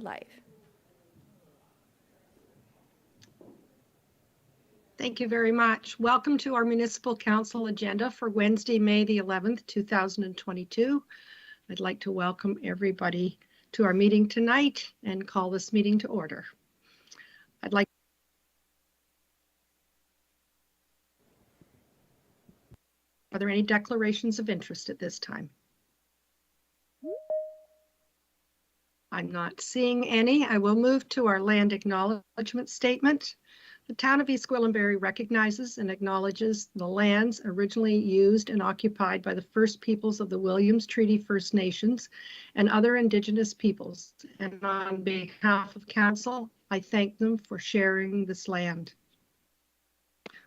live. Thank you very much. Welcome to our Municipal Council agenda for Wednesday, May the 11th, 2022. I'd like to welcome everybody to our meeting tonight and call this meeting to order. Are there any declarations of interest at this time? I'm not seeing any. I will move to our land acknowledgement statement. The town of East Gwillimbury recognizes and acknowledges the lands originally used and occupied by the First Peoples of the Williams Treaty First Nations and other Indigenous peoples. And on behalf of Council, I thank them for sharing this land.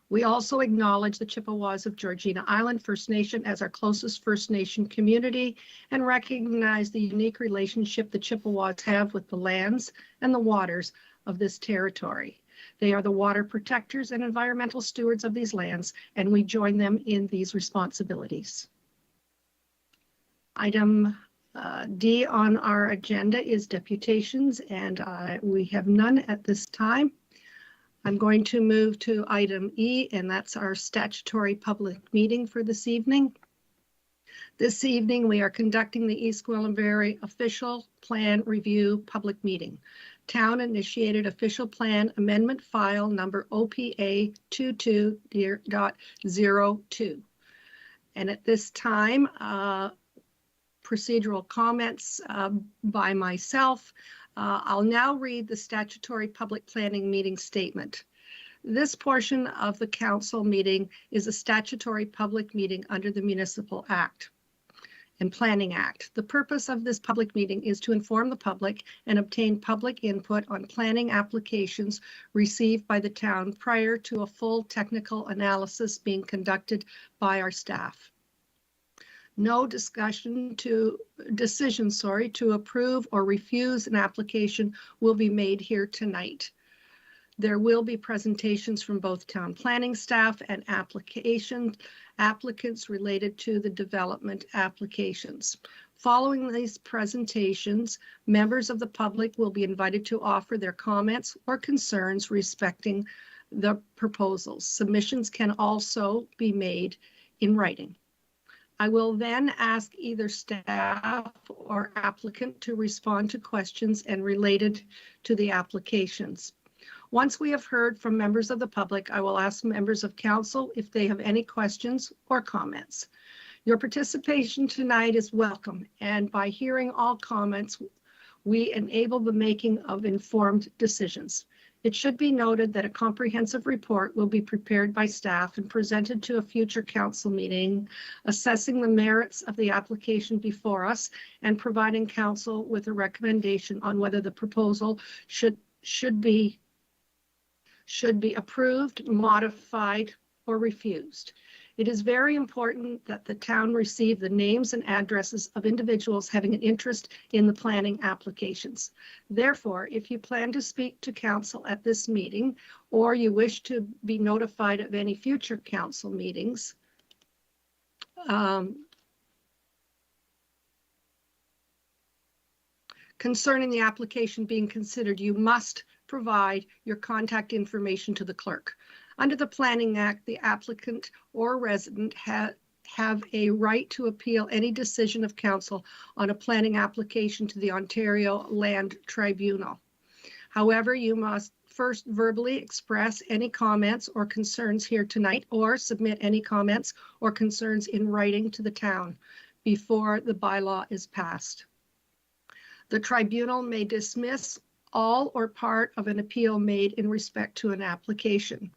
We also acknowledge the Chippewas of Georgina Island First Nation as our closest First Nation community and recognize the unique relationship the Chippewas have with the lands and the waters of this territory. They are the water protectors and environmental stewards of these lands, and we join them in these responsibilities. Item D on our agenda is deputations, and we have none at this time. I'm going to move to item E, and that's our statutory public meeting for this evening. This evening, we are conducting the East Gwillimbury Official Plan Review Public Meeting. Town-initiated official plan amendment file number OPA 22.02. And at this time, procedural comments by myself. I'll now read the statutory public planning meeting statement. This portion of the council meeting is a statutory public meeting under the Municipal Act and Planning Act. The purpose of this public meeting is to inform the public and obtain public input on planning applications received by the town prior to a full technical analysis being conducted by our staff. No decision to approve or refuse an application will be made here tonight. There will be presentations from both town planning staff and applicants related to the development applications. Following these presentations, members of the public will be invited to offer their comments or concerns respecting the proposals. Submissions can also be made in writing. I will then ask either staff or applicant to respond to questions and related to the applications. Once we have heard from members of the public, I will ask members of council if they have any questions or comments. Your participation tonight is welcome, and by hearing all comments, we enable the making of informed decisions. It should be noted that a comprehensive report will be prepared by staff and presented to a future council meeting, assessing the merits of the application before us and providing council with a recommendation on whether the proposal should be approved, modified, or refused. It is very important that the town receive the names and addresses of individuals having an interest in the planning applications. Therefore, if you plan to speak to council at this meeting, or you wish to be notified of any future council meetings, concerning the application being considered, you must provide your contact information to the clerk. Under the Planning Act, the applicant or resident have a right to appeal any decision of council on a planning application to the Ontario Land Tribunal. However, you must first verbally express any comments or concerns here tonight, or submit any comments or concerns in writing to the town before the bylaw is passed. The tribunal may dismiss all or part of an appeal made in respect to an application.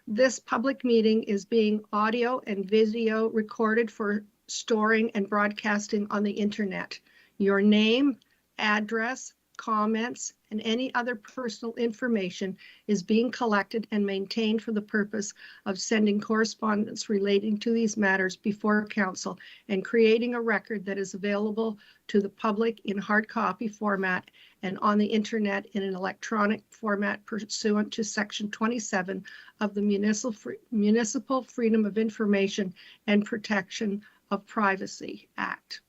This public meeting is being audio and video recorded for storing and broadcasting on the internet. Your name, address, comments, and any other personal information is being collected and maintained for the purpose of sending correspondence relating to these matters before council and creating a record that is available to the public in hard copy format and on the internet in an electronic format pursuant to Section 27 of the Municipal Freedom of Information and Protection of Privacy Act.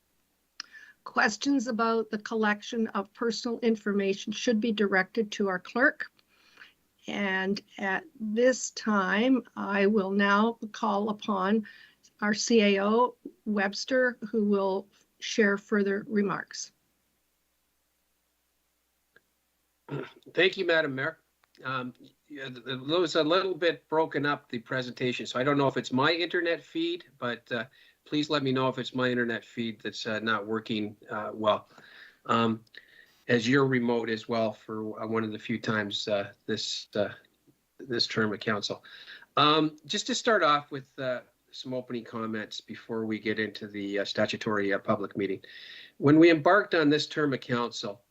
Questions about the collection of personal information should be directed to our clerk. And at this time, I will now call upon our CAO, Webster, who will share further remarks. Thank you, Madam Mayor. It was a little bit broken up, the presentation, so I don't know if it's my internet feed, but please let me know if it's my internet feed that's not working well. As you're remote as well for one of the few times this term of council. Just to start off with some opening comments before we get into the statutory public meeting. When we embarked on this term of council,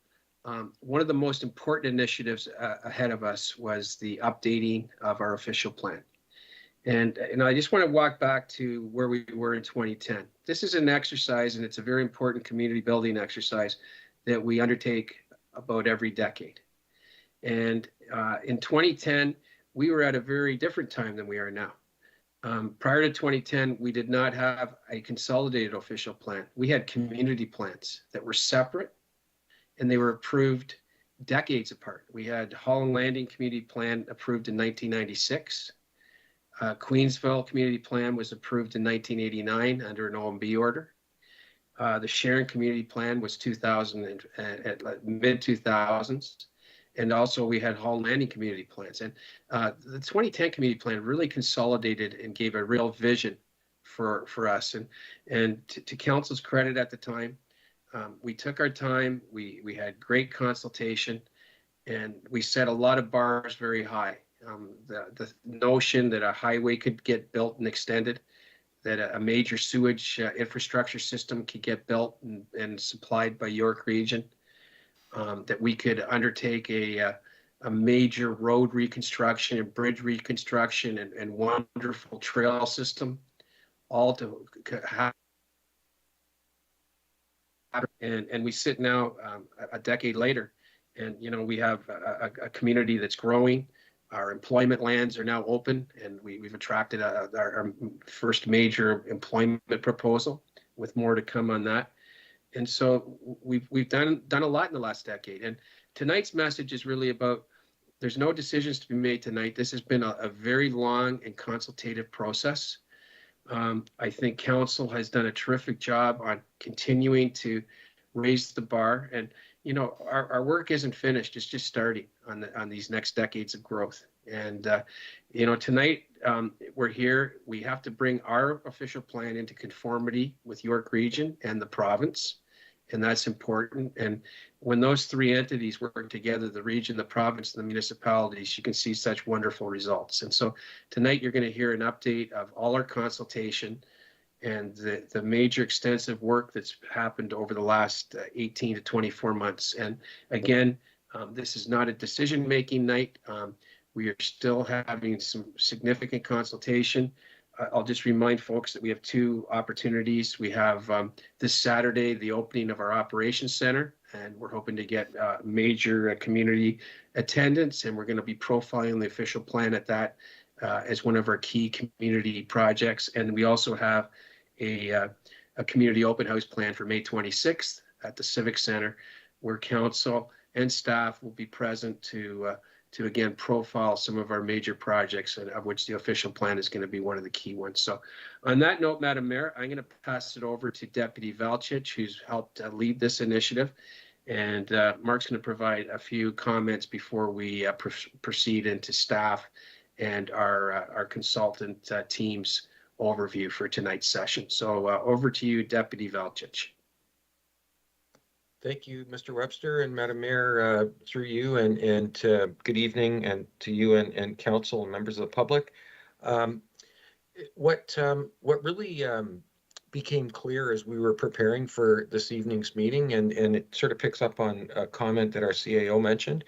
one of the most important initiatives ahead of us was the updating of our official plan. And I just want to walk back to where we were in 2010. This is an exercise, and it's a very important community building exercise that we undertake about every decade. And in 2010, we were at a very different time than we are now. Prior to 2010, we did not have a consolidated official plan. We had community plans that were separate, and they were approved decades apart. We had Holland Landing Community Plan approved in 1996. Queensville Community Plan was approved in 1989 under an OMB order. The Sharon Community Plan was mid-2000s. And also we had Holland Landing Community Plans. And the 2010 Community Plan really consolidated and gave a real vision for us. And to council's credit at the time, we took our time, we had great consultation, and we set a lot of bars very high. The notion that a highway could get built and extended, that a major sewage infrastructure system could get built and supplied by York Region, that we could undertake a major road reconstruction and bridge reconstruction and wonderful trail system, all to have. And we sit now a decade later, and we have a community that's growing. Our employment lands are now open, and we've attracted our first major employment proposal, with more to come on that. And so we've done a lot in the last decade. And tonight's message is really about, there's no decisions to be made tonight. This has been a very long and consultative process. I think council has done a terrific job on continuing to raise the bar. And our work isn't finished; it's just starting on these next decades of growth. And tonight we're here. We have to bring our official plan into conformity with York Region and the province, and that's important. And when those three entities work together, the region, the province, and the municipalities, you can see such wonderful results. And so tonight you're going to hear an update of all our consultation and the major extensive work that's happened over the last 18 to 24 months. And again, this is not a decision-making night. We are still having some significant consultation. I'll just remind folks that we have two opportunities. We have this Saturday, the opening of our operations center, and we're hoping to get major community attendance, and we're going to be profiling the official plan at that as one of our key community projects. And we also have a community open house plan for May 26th at the Civic Center, where council and staff will be present to again profile some of our major projects, and of which the official plan is going to be one of the key ones. So on that note, Madam Mayor, I'm going to pass it over to Deputy Valchich, who's helped lead this initiative. And Mark's going to provide a few comments before we proceed into staff and our consultant team's overview for tonight's session. So over to you, Deputy Valchich. Thank you, Mr. Webster, and Madam Mayor, through you, and good evening, and to you and council and members of the public. What really became clear as we were preparing for this evening's meeting, and it sort of picks up on a comment that our CAO mentioned,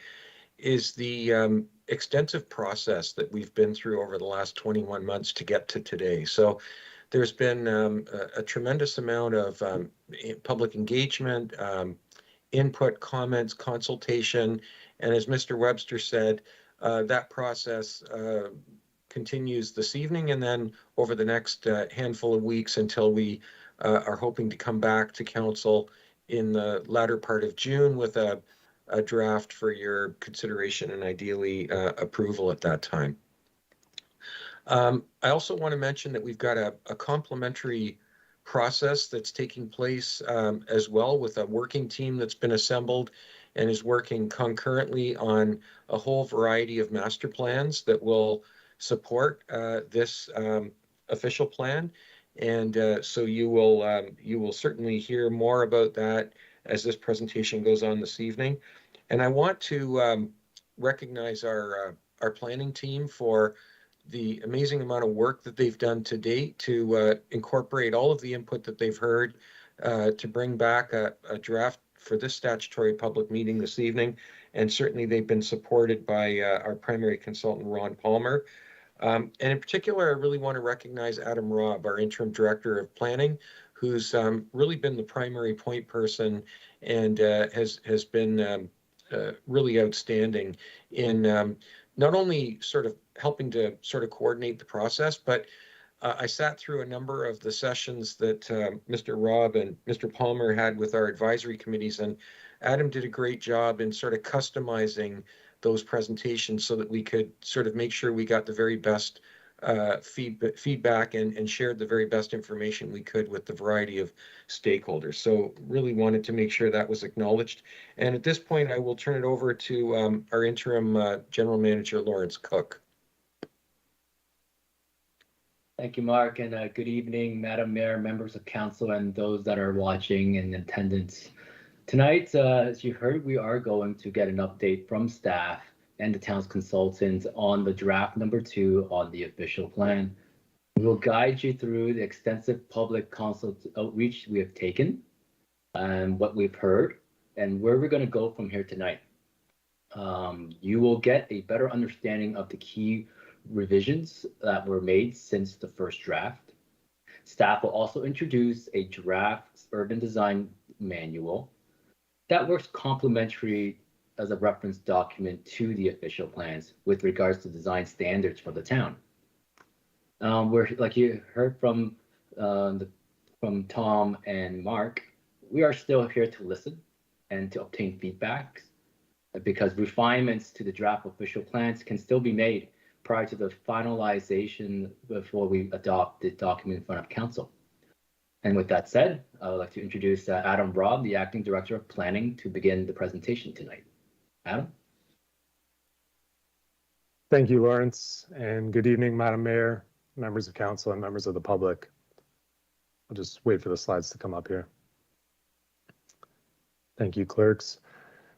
is the extensive process that we've been through over the last 21 months to get to today. So there's been a tremendous amount of public engagement, input, comments, consultation, and as Mr. Webster said, that process continues this evening and then over the next handful of weeks until we are hoping to come back to council in the latter part of June with a draft for your consideration and ideally approval at that time. I also want to mention that we've got a complementary process that's taking place as well, with a working team that's been assembled and is working concurrently on a whole variety of master plans that will support this official plan. And so you will certainly hear more about that as this presentation goes on this evening. And I want to recognize our planning team for the amazing amount of work that they've done to date to incorporate all of the input that they've heard to bring back a draft for this statutory public meeting this evening. And certainly they've been supported by our primary consultant, Ron Palmer. And in particular, I really want to recognize Adam Robb, our interim director of planning, who's really been the primary point person and has been really outstanding in not only sort of helping to sort of coordinate the process, but I sat through a number of the sessions that Mr. Robb and Mr. Palmer had with our advisory committees, and Adam did a great job in sort of customizing those presentations so that we could sort of make sure we got the very best feedback and shared the very best information we could with the variety of stakeholders. So really wanted to make sure that was acknowledged. And at this point, I will turn it over to our interim general manager, Lawrence Cook. Thank you, Mark, and good evening, Madam Mayor, members of council, and those that are watching in attendance. Tonight, as you heard, we are going to get an update from staff and the town's consultants on the draft number 2 on the official plan. We will guide you through the extensive public consult outreach we have taken and what we've heard and where we're going to go from here tonight. You will get a better understanding of the key revisions that were made since the first draft. Staff will also introduce a draft urban design manual that works complementary as a reference document to the official plans with regards to design standards for the town. We're, like you heard from Tom and Mark, we are still here to listen and to obtain feedback, because refinements to the draft official plans can still be made prior to the finalization before we adopt the document in front of council. And with that said, I would like to introduce Adam Robb, the Acting Director of Planning, to begin the presentation tonight. Adam? Thank you, Lawrence, and good evening, Madam Mayor, members of council, and members of the public. I'll just wait for the slides to come up here. Thank you, clerks.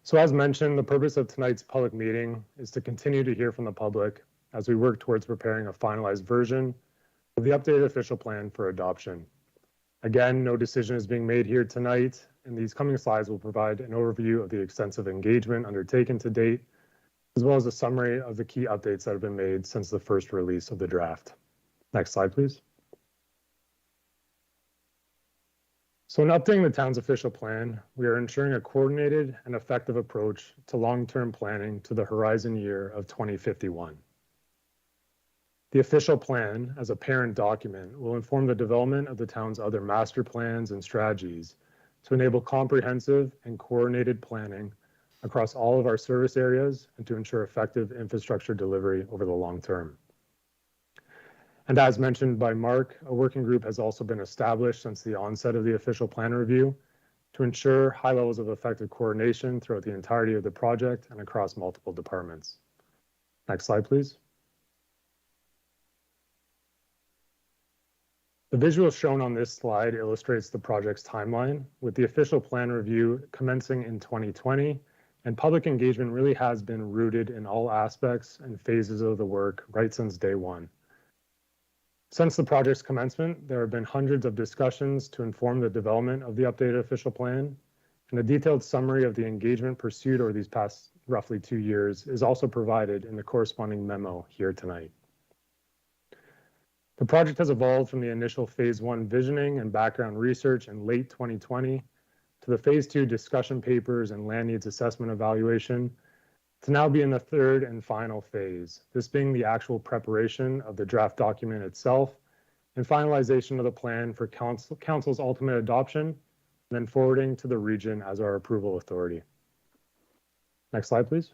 So as mentioned, the purpose of tonight's public meeting is to continue to hear from the public as we work towards preparing a finalized version of the updated official plan for adoption. Again, no decision is being made here tonight, and these coming slides will provide an overview of the extensive engagement undertaken to date, as well as a summary of the key updates that have been made since the first release of the draft. Next slide, please. So in updating the town's official plan, we are ensuring a coordinated and effective approach to long-term planning to the horizon year of 2051. The official plan, as a parent document, will inform the development of the town's other master plans and strategies to enable comprehensive and coordinated planning across all of our service areas and to ensure effective infrastructure delivery over the long term. And as mentioned by Mark, a working group has also been established since the onset of the official plan review to ensure high levels of effective coordination throughout the entirety of the project and across multiple departments. Next slide, please. The visual shown on this slide illustrates the project's timeline, with the official plan review commencing in 2020, and public engagement really has been rooted in all aspects and phases of the work right since day one. Since the project's commencement, there have been hundreds of discussions to inform the development of the updated official plan, and a detailed summary of the engagement pursued over these past roughly 2 years is also provided in the corresponding memo here tonight. The project has evolved from the initial phase 1 visioning and background research in late 2020 to the phase 2 discussion papers and land needs assessment evaluation to now be in the third and final phase, this being the actual preparation of the draft document itself and finalization of the plan for council's ultimate adoption then forwarding to the region as our approval authority. Next slide, please.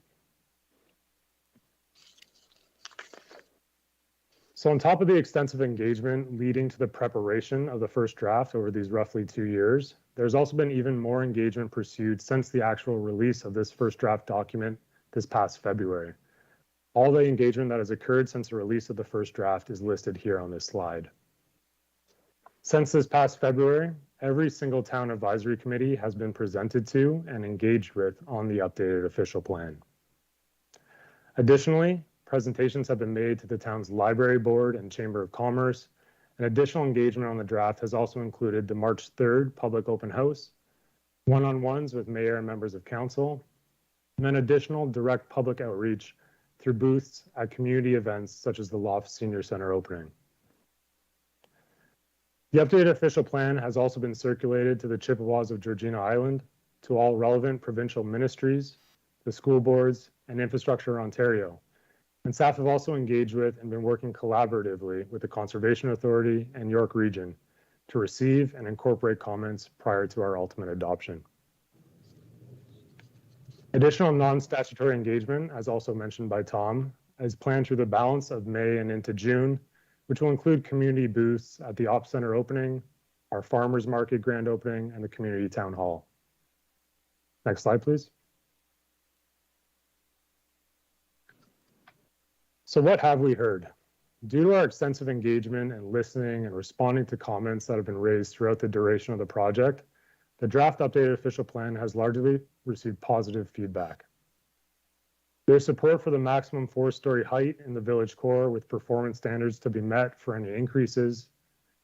So on top of the extensive engagement leading to the preparation of the first draft over these roughly 2 years, there's also been even more engagement pursued since the actual release of this first draft document this past February. All the engagement that has occurred since the release of the first draft is listed here on this slide. Since this past February, every single town advisory committee has been presented to and engaged with on the updated official plan. Additionally, presentations have been made to the town's library board and chamber of commerce, and additional engagement on the draft has also included the March 3rd public open house, one-on-ones with mayor and members of council, and then additional direct public outreach through booths at community events such as the Loft Senior Center opening. The updated official plan has also been circulated to the Chippewas of Georgina Island, to all relevant provincial ministries, the school boards, and Infrastructure Ontario. And staff have also engaged with and been working collaboratively with the Conservation Authority and York Region to receive and incorporate comments prior to our ultimate adoption. Additional non-statutory engagement, as also mentioned by Tom, is planned through the balance of May and into June, which will include community booths at the Ops Center opening, our Farmers Market grand opening, and the Community Town Hall. Next slide, please. So what have we heard? Due to our extensive engagement and listening and responding to comments that have been raised throughout the duration of the project, the draft updated official plan has largely received positive feedback. There's support for the maximum 4-story height in the village core with performance standards to be met for any increases,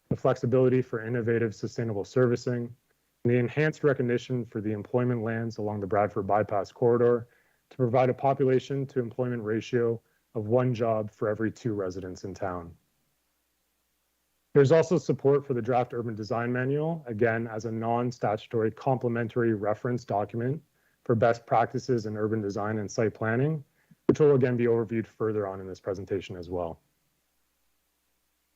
the flexibility for innovative sustainable servicing, and the enhanced recognition for the employment lands along the Bradford Bypass corridor to provide a population to employment ratio of 1 job for every 2 residents in town. There's also support for the draft urban design manual, again, as a non-statutory complementary reference document for best practices in urban design and site planning, which will again be overviewed further on in this presentation as well.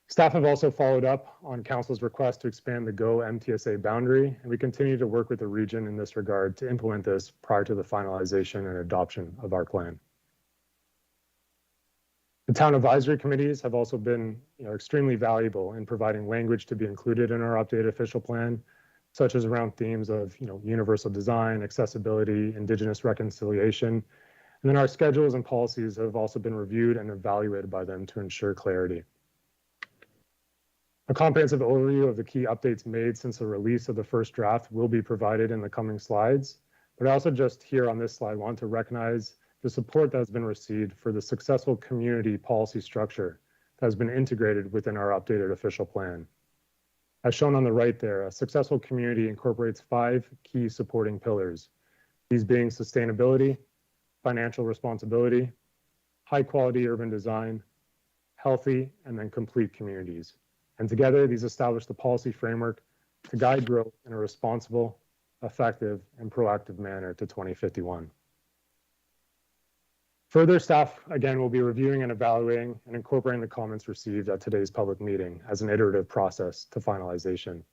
Staff have also followed up on Council's request to expand the GO MTSA boundary, and we continue to work with the region in this regard to implement this prior to the finalization and adoption of our plan. The town advisory committees have also been extremely valuable in providing language to be included in our updated official plan, such as around themes of universal design, accessibility, Indigenous reconciliation. And then our schedules and policies have also been reviewed and evaluated by them to ensure clarity. A comprehensive overview of the key updates made since the release of the first draft will be provided in the coming slides, but I also just here on this slide want to recognize the support that has been received for the successful community policy structure that has been integrated within our updated official plan. As shown on the right there, a successful community incorporates 5 key supporting pillars, these being sustainability, financial responsibility, high quality urban design, healthy, and then complete communities. And together, these establish the policy framework to guide growth in a responsible, effective, and proactive manner to 2051. Further, staff, again, will be reviewing and evaluating and incorporating the comments received at today's public meeting as an iterative process to finalization.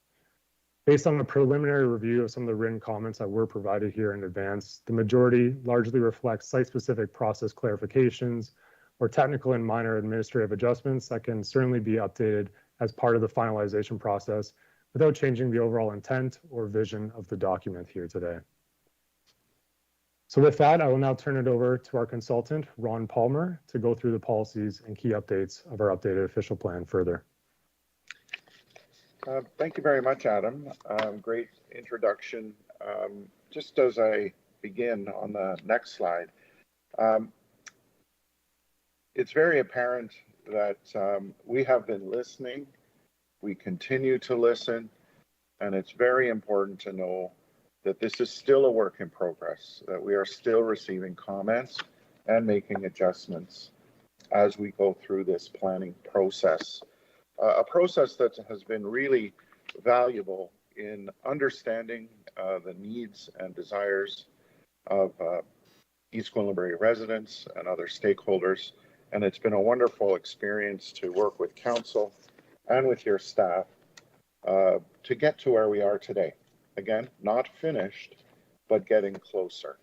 Based on the preliminary review of some of the written comments that were provided here in advance, the majority largely reflects site-specific process clarifications or technical and minor administrative adjustments that can certainly be updated as part of the finalization process without changing the overall intent or vision of the document here today. So with that, I will now turn it over to our consultant, Ron Palmer, to go through the policies and key updates of our updated official plan further. Thank you very much, Adam. Great introduction. Just as I begin on the next slide, it's very apparent that we have been listening, we continue to listen, and it's very important to know that this is still a work in progress, that we are still receiving comments and making adjustments as we go through this planning process. A process that has been really valuable in understanding the needs and desires of East Gwillimbury residents and other stakeholders. And it's been a wonderful experience to work with council and with your staff to get to where we are today. Again, not finished, but getting closer.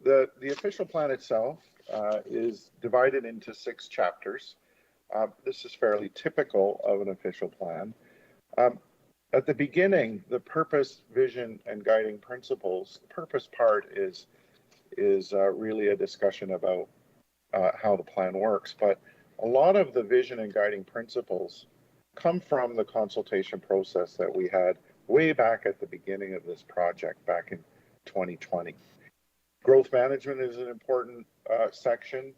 The official plan itself is divided into 6 chapters. This is fairly typical of an official plan. At the beginning, the purpose, vision, and guiding principles. The purpose part is really a discussion about how the plan works, but a lot of the vision and guiding principles come from the consultation process that we had way back at the beginning of this project back in 2020. Growth management is an important section.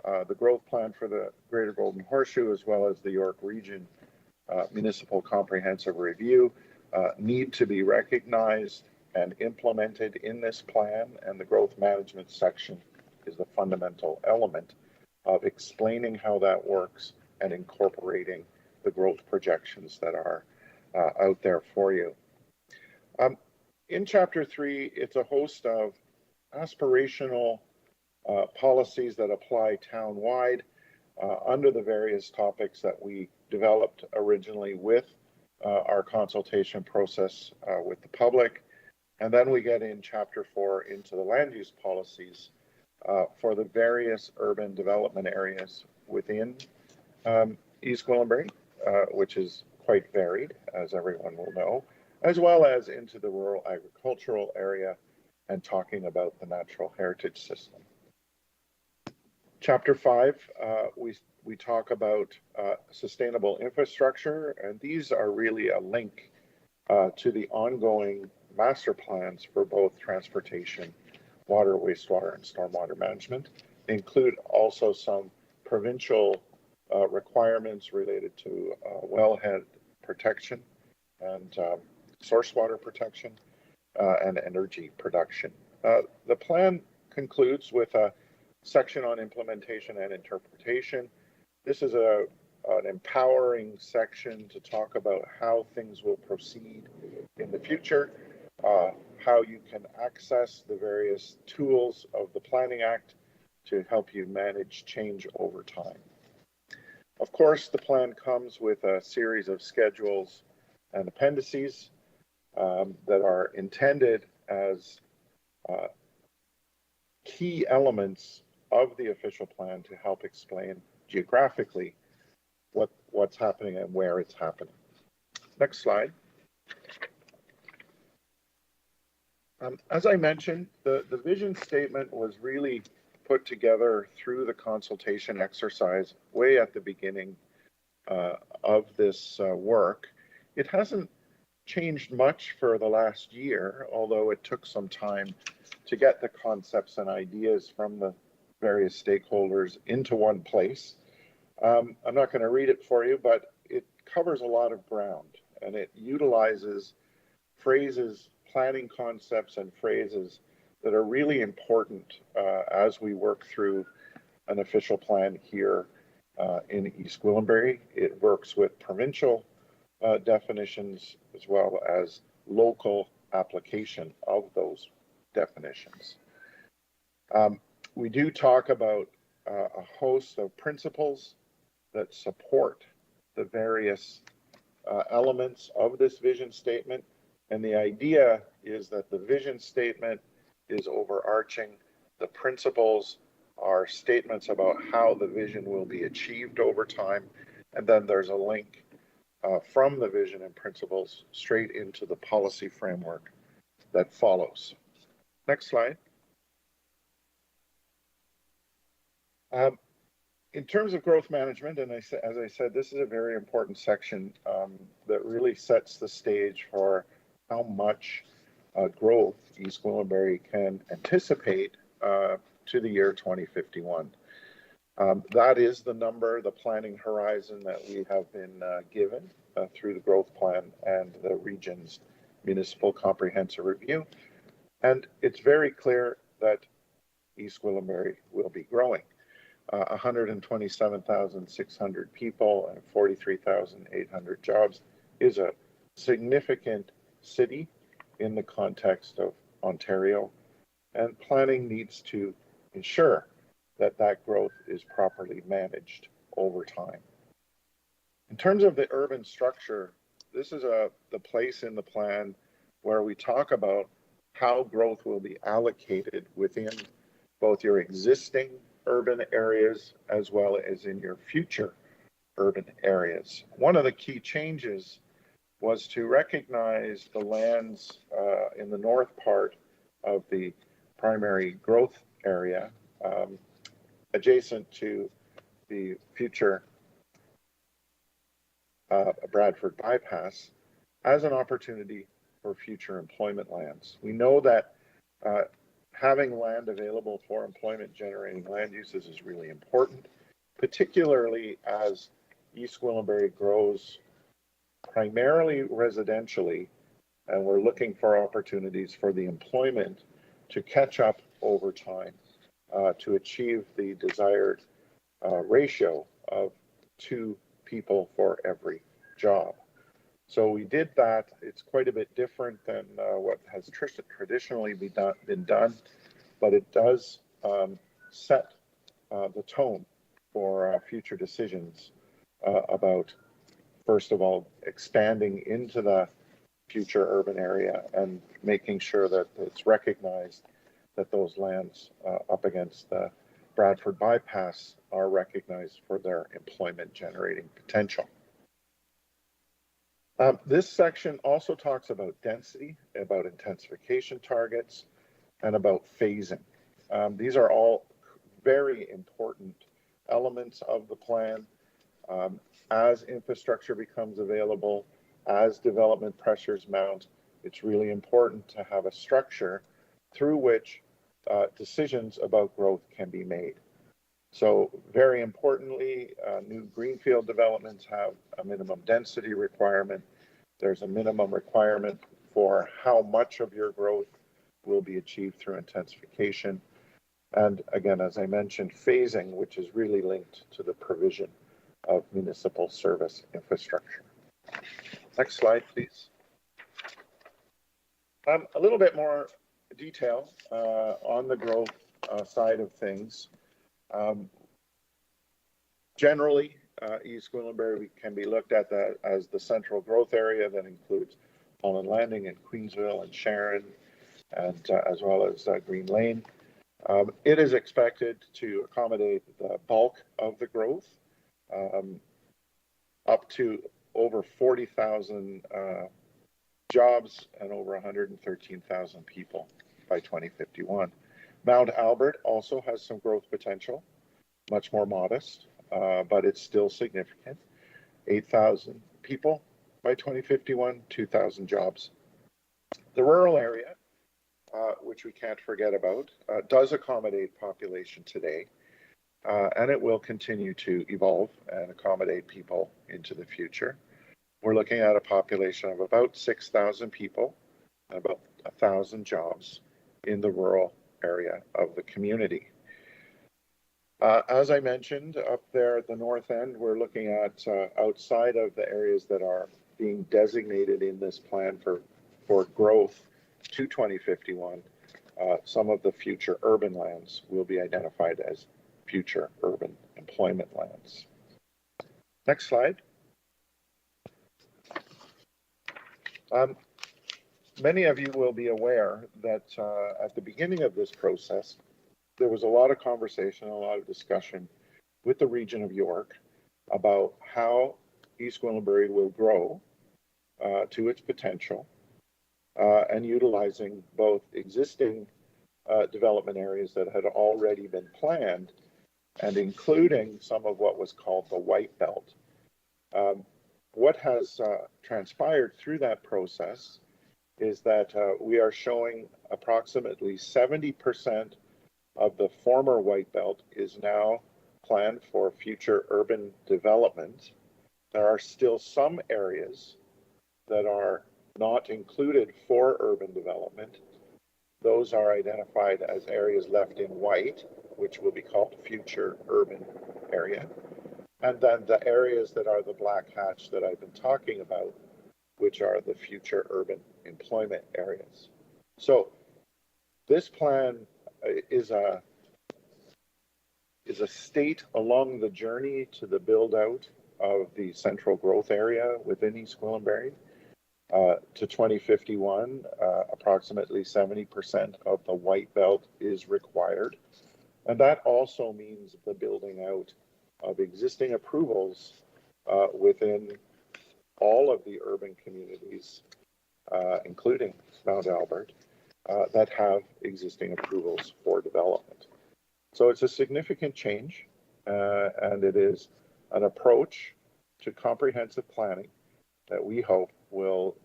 The growth plan for the Greater Golden Horseshoe, as well as the York Region Municipal Comprehensive Review, need to be recognized and implemented in this plan, and the growth management section is the fundamental element of explaining how that works and incorporating the growth projections that are out there for you. In Chapter 3, it's a host of aspirational policies that apply town-wide under the various topics that we developed originally with our consultation process with the public. And then we get in Chapter 4 into the land use policies for the various urban development areas within East Gwillimbury, which is quite varied, as everyone will know, as well as into the rural agricultural area and talking about the natural heritage system. Chapter 5, we talk about sustainable infrastructure, and these are really a link to the ongoing master plans for both transportation, water, wastewater, and stormwater management. They include also some provincial requirements related to wellhead protection and source water protection and energy production. The plan concludes with a section on implementation and interpretation. This is an empowering section to talk about how things will proceed in the future, how you can access the various tools of the Planning Act to help you manage change over time. Of course, the plan comes with a series of schedules and appendices that are intended as key elements of the official plan to help explain geographically what's happening and where it's happening. Next slide. As I mentioned, the vision statement was really put together through the consultation exercise way at the beginning of this work. It hasn't changed much for the last year, although it took some time to get the concepts and ideas from the various stakeholders into one place. I'm not going to read it for you, but it covers a lot of ground, and it utilizes phrases, planning concepts, and phrases that are really important as we work through an official plan here in East Gwillimbury. It works with provincial definitions as well as local application of those definitions. We do talk about a host of principles that support the various elements of this vision statement. And the idea is that the vision statement is overarching. The principles are statements about how the vision will be achieved over time. And then there's a link from the vision and principles straight into the policy framework that follows. Next slide. In terms of growth management, and as I said, this is a very important section that really sets the stage for how much growth East Gwillimbury can anticipate to the year 2051. That is the number, the planning horizon that we have been given through the growth plan and the region's municipal comprehensive review. And it's very clear that East Gwillimbury will be growing. 127,600 people and 43,800 jobs is a significant city in the context of Ontario, and planning needs to ensure that that growth is properly managed over time. In terms of the urban structure this is the place in the plan where we talk about how growth will be allocated within both your existing urban areas as well as in your future urban areas. One of the key changes was to recognize the lands in the north part of the primary growth area adjacent to the future Bradford bypass as an opportunity for future employment lands. We know that having land available for employment generating land uses is really important, particularly as East Gwillimbury grows primarily residentially, and we're looking for opportunities for the employment to catch up over time to achieve the desired ratio of 2 people for every job. So we did that. It's quite a bit different than what has traditionally been done, but it does set the tone for future decisions about, first of all, expanding into the future urban area and making sure that it's recognized that those lands up against the Bradford bypass are recognized for their employment generating potential. This section also talks about density, about intensification targets, and about phasing. These are all very important elements of the plan. As infrastructure becomes available, as development pressures mount, it's really important to have a structure through which decisions about growth can be made. So very importantly, new greenfield developments have a minimum density requirement. There's a minimum requirement for how much of your growth will be achieved through intensification. And again, as I mentioned, phasing, which is really linked to the provision of municipal service infrastructure. Next slide, please. A little bit more detail on the growth side of things. Generally, East Gwillimbury can be looked at as the central growth area that includes Holland Landing and Queensville and Sharon, and as well as Green Lane. It is expected to accommodate the bulk of the growth, up to over 40,000 jobs and over 113,000 people by 2051. Mount Albert also has some growth potential, much more modest, but it's still significant. 8,000 people by 2051, 2,000 jobs. The rural area, which we can't forget about, does accommodate population today, and it will continue to evolve and accommodate people into the future. We're looking at a population of about 6,000 people and about 1,000 jobs in the rural area of the community. As I mentioned, up there at the north end, we're looking at outside of the areas that are being designated in this plan for growth to 2051, some of the future urban lands will be identified as future urban employment lands. Next slide. Many of you will be aware that at the beginning of this process, there was a lot of conversation, a lot of discussion with the region of York about how East Gwillimbury will grow to its potential and utilizing both existing development areas that had already been planned and including some of what was called the White Belt. What has transpired through that process is that we are showing approximately 70% of the former White Belt is now planned for future urban development. There are still some areas that are not included for urban development. Those are identified as areas left in white, which will be called future urban area. And then the areas that are the black hatch that I've been talking about, which are the future urban employment areas. So this plan is a state along the journey to the build out of the central growth area within East Gwillimbury. To 2051, approximately 70% of the white belt is required. And that also means the building out of existing approvals within all of the urban communities, including Mount Albert, that have existing approvals for development. So it's a significant change, and it is an approach to comprehensive planning that we hope will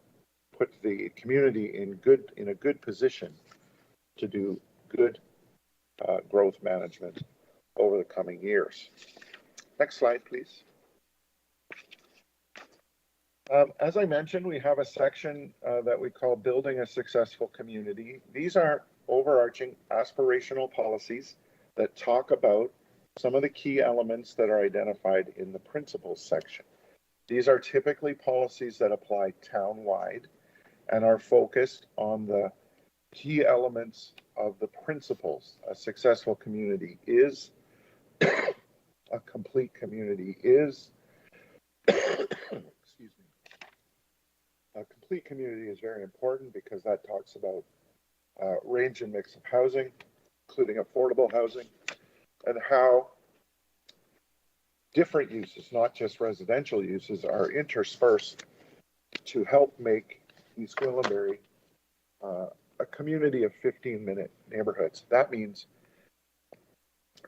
put the community in a good position to do good growth management over the coming years. Next slide, please. As I mentioned, we have a section that we call Building a Successful Community. These are overarching aspirational policies that talk about some of the key elements that are identified in the principles section. These are typically policies that apply town-wide and are focused on the key elements of the principles. A successful community is, a complete community is, excuse me. A complete community is very important because that talks about range and mix of housing, including affordable housing, and how different uses, not just residential uses, are interspersed to help make East Gwillimbury a community of 15-minute neighborhoods. That means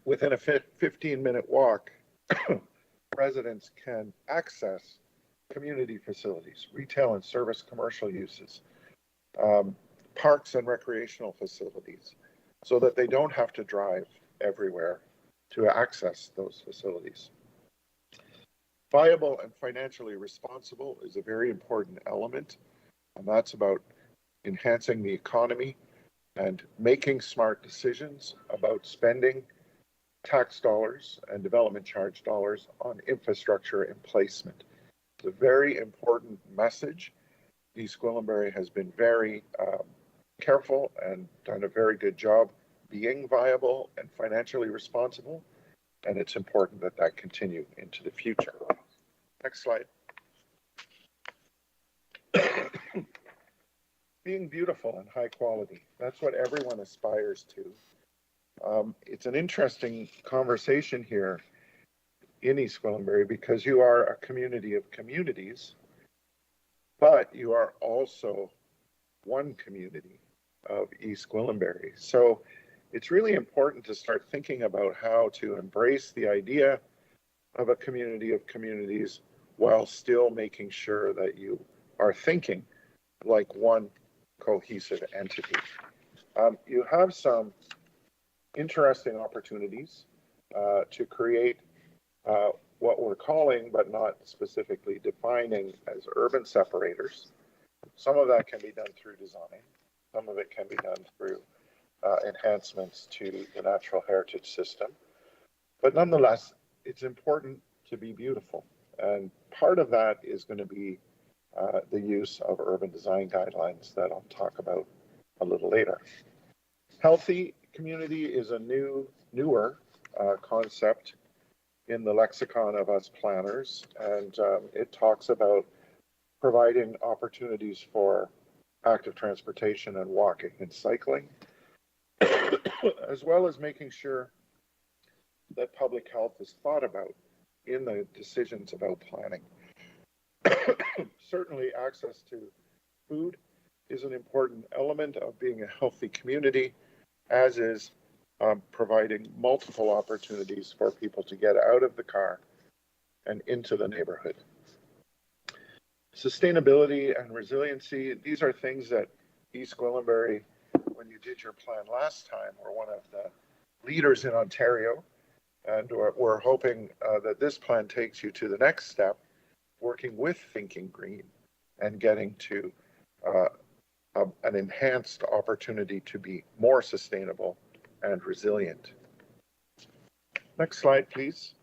within a 15-minute walk, residents can access community facilities, retail and service commercial uses, parks and recreational facilities, so that they don't have to drive everywhere to access those facilities. Viable and financially responsible is a very important element, and that's about enhancing the economy and making smart decisions about spending tax dollars and development charge dollars on infrastructure and placement. It's a very important message. East Gwillimbury has been very careful and done a very good job being viable and financially responsible, and it's important that that continue into the future. Next slide. Being beautiful and high quality, that's what everyone aspires to. It's an interesting conversation here in East Gwillimbury because you are a community of communities, but you are also one community of East Gwillimbury. So it's really important to start thinking about how to embrace the idea of a community of communities while still making sure that you are thinking like one cohesive entity. You have some interesting opportunities to create what we're calling, but not specifically defining, as urban separators. Some of that can be done through design. Some of it can be done through enhancements to the natural heritage system. But nonetheless, it's important to be beautiful. And part of that is going to be the use of urban design guidelines that I'll talk about a little later. Healthy community is a newer concept in the lexicon of us planners, and it talks about providing opportunities for active transportation and walking and cycling, as well as making sure that public health is thought about in the decisions about planning. Certainly, access to food is an important element of being a healthy community, as is providing multiple opportunities for people to get out of the car and into the neighborhood. Sustainability and resiliency, these are things that East Gwillimbury, when you did your plan last time, were one of the leaders in Ontario, and we're hoping that this plan takes you to the next step, working with Thinking Green and getting to an enhanced opportunity to be more sustainable and resilient. Next slide, please.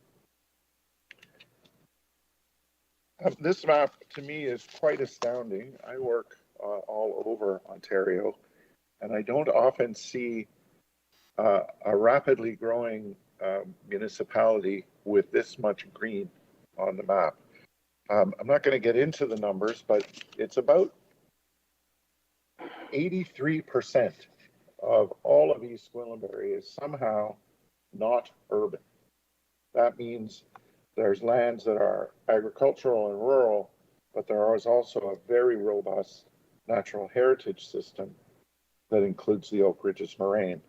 This map to me is quite astounding. I work all over Ontario, and I don't often see a rapidly growing municipality with this much green on the map. I'm not going to get into the numbers, but it's about 83% of all of East Gwillimbury is somehow not urban. That means there's lands that are agricultural and rural, but there is also a very robust natural heritage system that includes the Oak Ridges Moraine.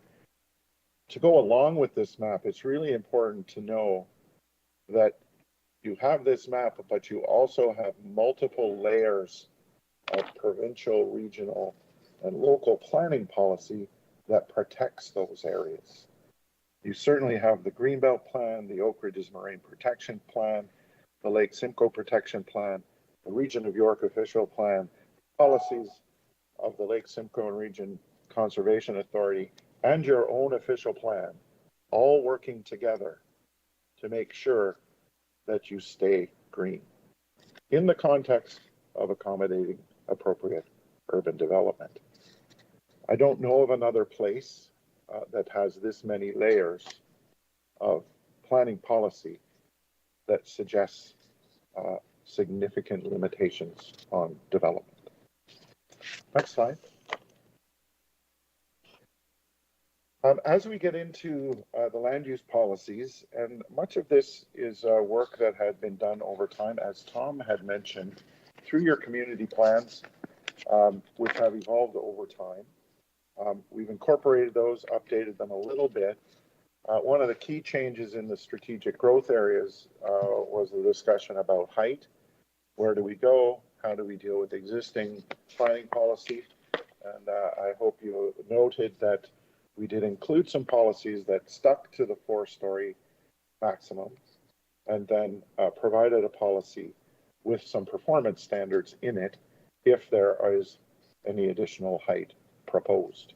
To go along with this map, it's really important to know that you have this map, but you also have multiple layers of provincial, regional, and local planning policy that protects those areas. You certainly have the Greenbelt Plan, the Oak Ridges Moraine Protection Plan, the Lake Simcoe Protection Plan, the Region of York Official Plan, policies of the Lake Simcoe and Region Conservation Authority, and your own official plan, all working together to make sure that you stay green in the context of accommodating appropriate urban development. I don't know of another place that has this many layers of planning policy that suggests significant limitations on development. Next slide. As we get into the land use policies, and much of this is work that had been done over time, as Tom had mentioned, through your community plans, which have evolved over time. We've incorporated those, updated them a little bit. One of the key changes in the strategic growth areas was the discussion about height. Where do we go? How do we deal with existing planning policy? And I hope you noted that we did include some policies that stuck to the 4-story maximum, and then provided a policy with some performance standards in it if there is any additional height proposed.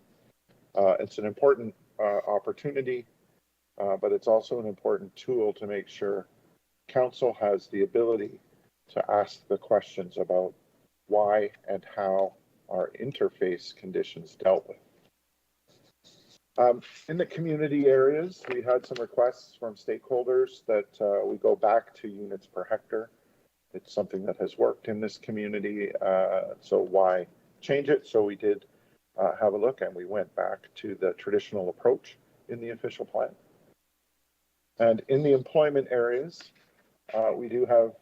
It's an important opportunity, but it's also an important tool to make sure council has the ability to ask the questions about why and how our interface conditions dealt with. In the community areas, we had some requests from stakeholders that we go back to units per hectare. It's something that has worked in this community, so why change it? So we did have a look, and we went back to the traditional approach in the official plan. And in the employment areas, we do have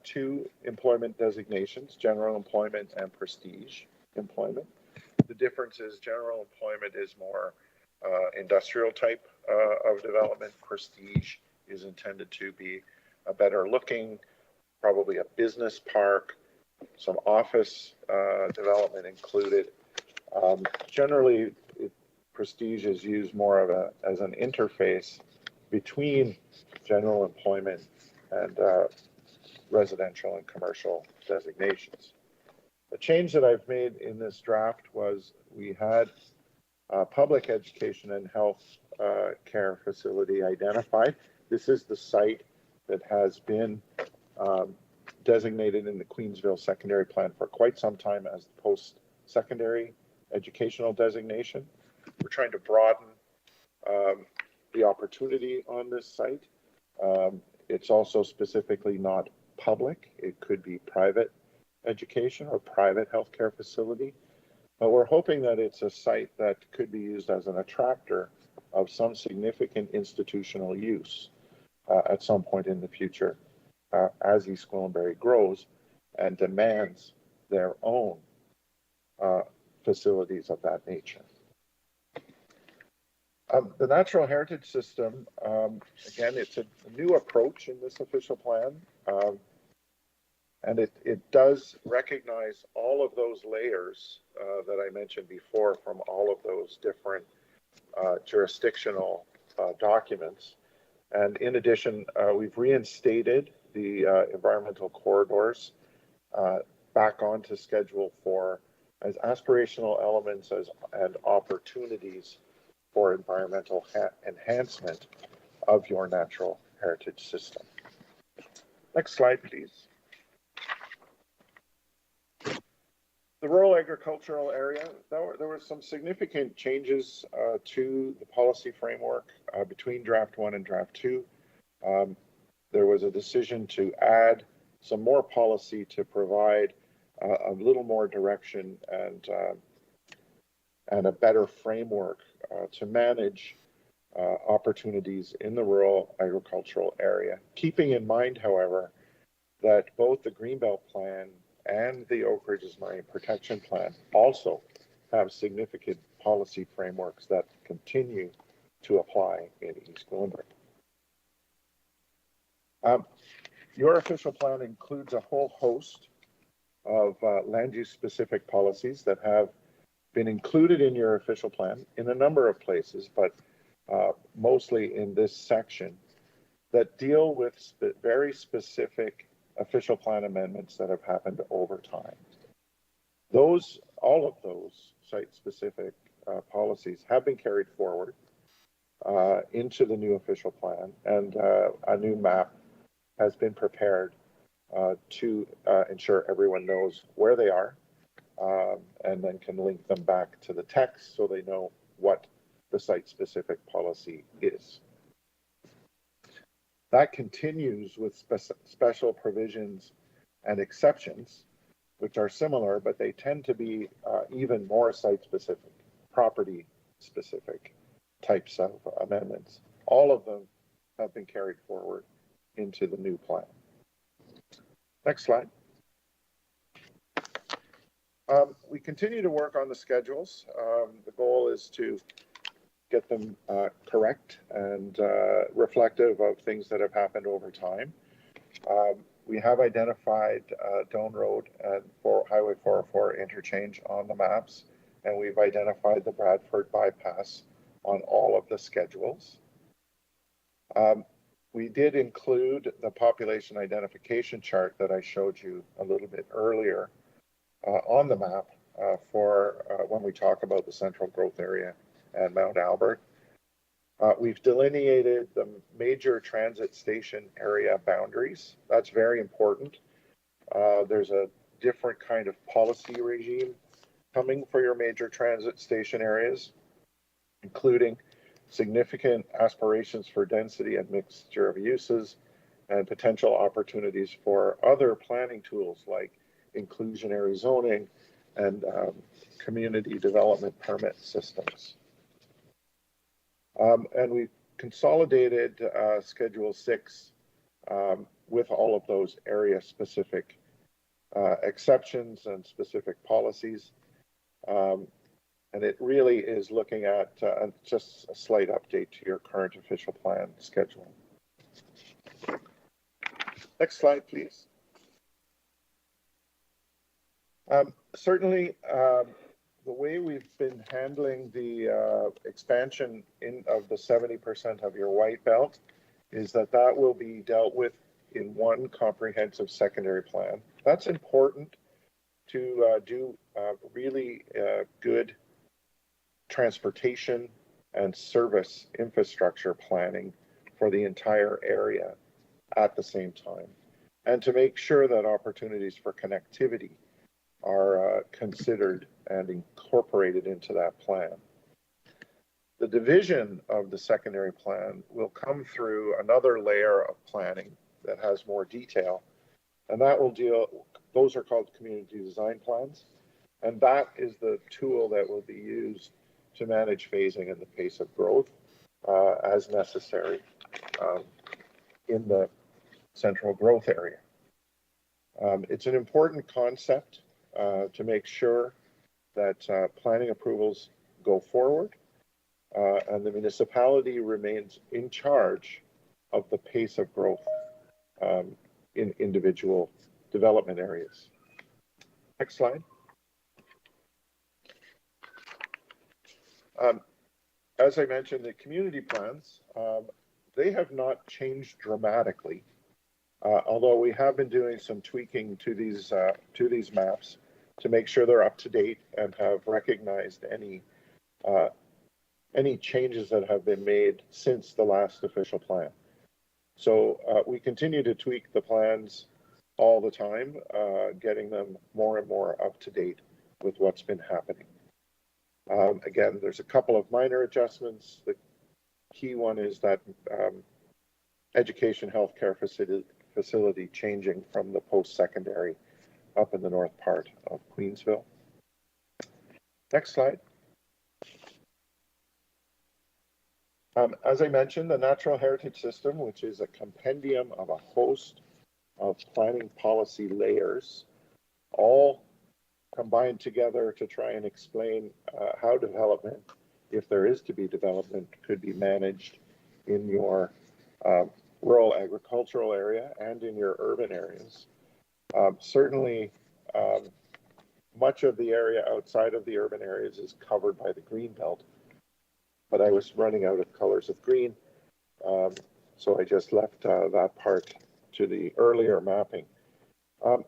2 employment designations, general employment and prestige employment. The difference is general employment is more industrial type of development. Prestige is intended to be a better looking, probably a business park, some office development included. Generally, prestige is used more of as an interface between general employment and residential and commercial designations. The change that I've made in this draft was we had public education and health care facility identified. This is the site that has been designated in the Queensville Secondary Plan for quite some time as the post-secondary educational designation. We're trying to broaden the opportunity on this site. It's also specifically not public. It could be private education or private healthcare facility. But we're hoping that it's a site that could be used as an attractor of some significant institutional use at some point in the future as East Gwillimbury grows and demands their own facilities of that nature. The natural heritage system, again, it's a new approach in this official plan. And it does recognize all of those layers that I mentioned before from all of those different jurisdictional documents. And in addition, we've reinstated the environmental corridors back onto Schedule 4 as aspirational elements and opportunities for environmental enhancement of your natural heritage system. Next slide, please. The rural agricultural area, there were some significant changes to the policy framework between Draft 1 and Draft 2. there was a decision to add some more policy to provide a little more direction and a better framework to manage opportunities in the rural agricultural area. Keeping in mind, however, that both the Greenbelt Plan and the Oak Ridges Mine Protection Plan also have significant policy frameworks that continue to apply in East Gwillimbury. Your official plan includes a whole host of land use specific policies that have been included in your official plan in a number of places, but mostly in this section, that deal with very specific official plan amendments that have happened over time. All of those site-specific policies have been carried forward into the new official plan, and a new map has been prepared to ensure everyone knows where they are, and then can link them back to the text so they know what the site-specific policy is. That continues with special provisions and exceptions, which are similar, but they tend to be even more site-specific, property-specific types of amendments. All of them have been carried forward into the new plan. Next slide. We continue to work on the schedules. The goal is to get them correct and reflective of things that have happened over time. We have identified Doan Road and Highway 404 interchange on the maps, and we've identified the Bradford bypass on all of the schedules. We did include the population identification chart that I showed you a little bit earlier on the map for when we talk about the central growth area and Mount Albert. We've delineated the major transit station area boundaries. That's very important. There's a different kind of policy regime coming for your major transit station areas, including significant aspirations for density and mixture of uses, and potential opportunities for other planning tools like inclusionary zoning and community development permit systems. And we've consolidated Schedule 6 with all of those area-specific exceptions and specific policies. And it really is looking at just a slight update to your current official plan schedule. Next slide, please. Certainly, the way we've been handling the expansion of the 70% of your white belt is that will be dealt with in one comprehensive secondary plan. That's important to do really good transportation and service infrastructure planning for the entire area at the same time, and to make sure that opportunities for connectivity are considered and incorporated into that plan. The division of the secondary plan will come through another layer of planning that has more detail, and that will those are called community design plans, and that is the tool that will be used to manage phasing and the pace of growth as necessary in the central growth area. It's an important concept to make sure that planning approvals go forward and the municipality remains in charge of the pace of growth in individual development areas. Next slide. As I mentioned, the community plans, they have not changed dramatically, although we have been doing some tweaking to these maps to make sure they're up to date and have recognized any changes that have been made since the last official plan. So we continue to tweak the plans all the time, getting them more and more up to date with what's been happening. Again, there's a couple of minor adjustments. The key one is that education healthcare facility changing from the post-secondary up in the north part of Queensville. Next slide. As I mentioned, the Natural Heritage System, which is a compendium of a host of planning policy layers, all combined together to try and explain how development, if there is to be development, could be managed in your rural agricultural area and in your urban areas. Certainly, much of the area outside of the urban areas is covered by the green belt, but I was running out of colors of green, so I just left that part to the earlier mapping.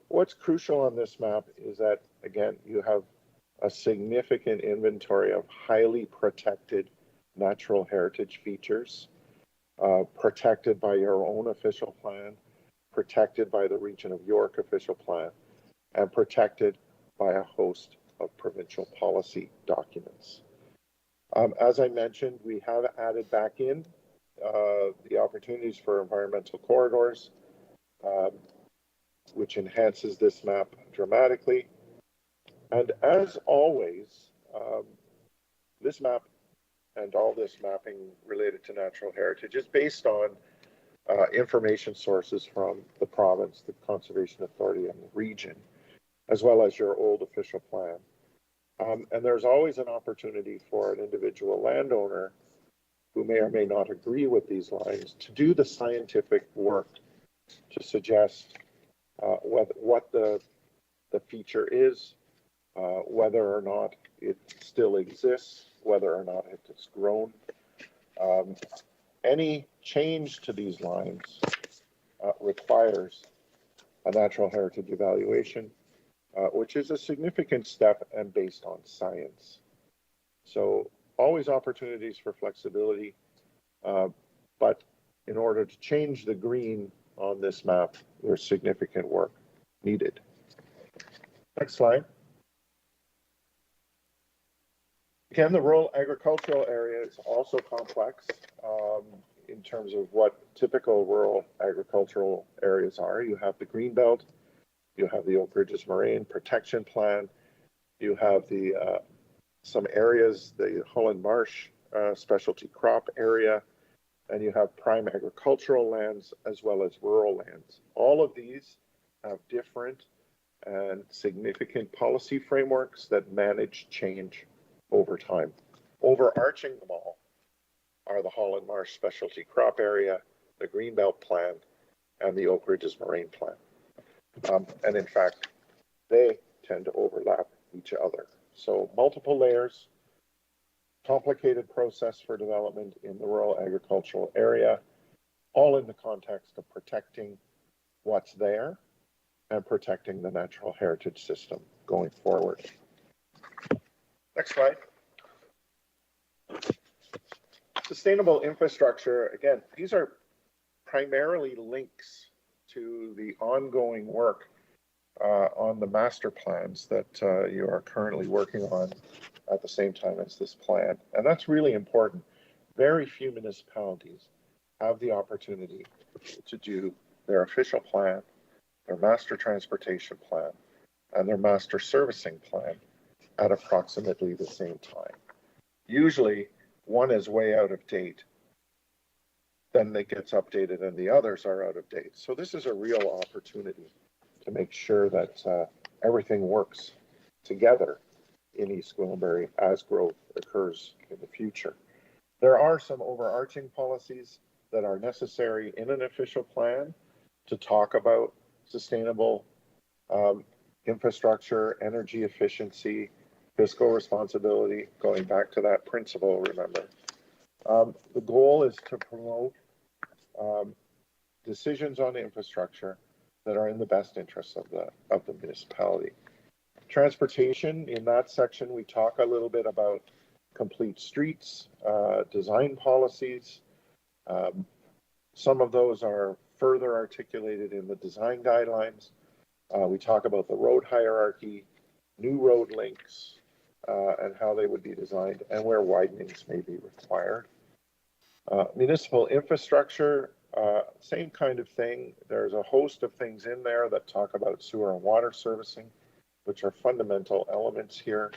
What's crucial on this map is that, again, you have a significant inventory of highly protected natural heritage features, protected by your own official plan, protected by the Region of York official plan, and protected by a host of provincial policy documents. As I mentioned, we have added back in the opportunities for environmental corridors, which enhances this map dramatically. And as always, this map and all this mapping related to natural heritage is based on information sources from the province, the Conservation Authority, and the region, as well as your old official plan. And there's always an opportunity for an individual landowner who may or may not agree with these lines to do the scientific work to suggest what the feature is, whether or not it still exists, whether or not it has grown. Any change to these lines requires a natural heritage evaluation, which is a significant step and based on science. So always opportunities for flexibility, but in order to change the green on this map, there's significant work needed. Next slide. Again, the rural agricultural area is also complex in terms of what typical rural agricultural areas are. You have the green belt, you have the Oak Ridges Moraine Protection Plan, you have the some areas, the Holland Marsh specialty crop area, and you have prime agricultural lands as well as rural lands. All of these have different and significant policy frameworks that manage change over time. Overarching them all are the Holland Marsh Specialty Crop Area, the Greenbelt Plan, and the Oak Ridges Moraine Plan. And in fact, they tend to overlap each other. So multiple layers, complicated process for development in the rural agricultural area, all in the context of protecting what's there and protecting the natural heritage system going forward. Next slide. Sustainable infrastructure, again, these are primarily links to the ongoing work on the master plans that you are currently working on at the same time as this plan. And that's really important. Very few municipalities have the opportunity to do their official plan, their master transportation plan, and their master servicing plan at approximately the same time. Usually, one is way out of date, then it gets updated and the others are out of date. So this is a real opportunity to make sure that everything works together in East Gwillimbury as growth occurs in the future. There are some overarching policies that are necessary in an official plan to talk about sustainable infrastructure, energy efficiency, fiscal responsibility, going back to that principle, remember. The goal is to promote decisions on infrastructure that are in the best interests of the municipality. Transportation, in that section, we talk a little bit about complete streets, design policies. Some of those are further articulated in the design guidelines. We talk about the road hierarchy, new road links, and how they would be designed and where widenings may be required. Municipal infrastructure, Same kind of thing. There's a host of things in there that talk about sewer and water servicing, which are fundamental elements here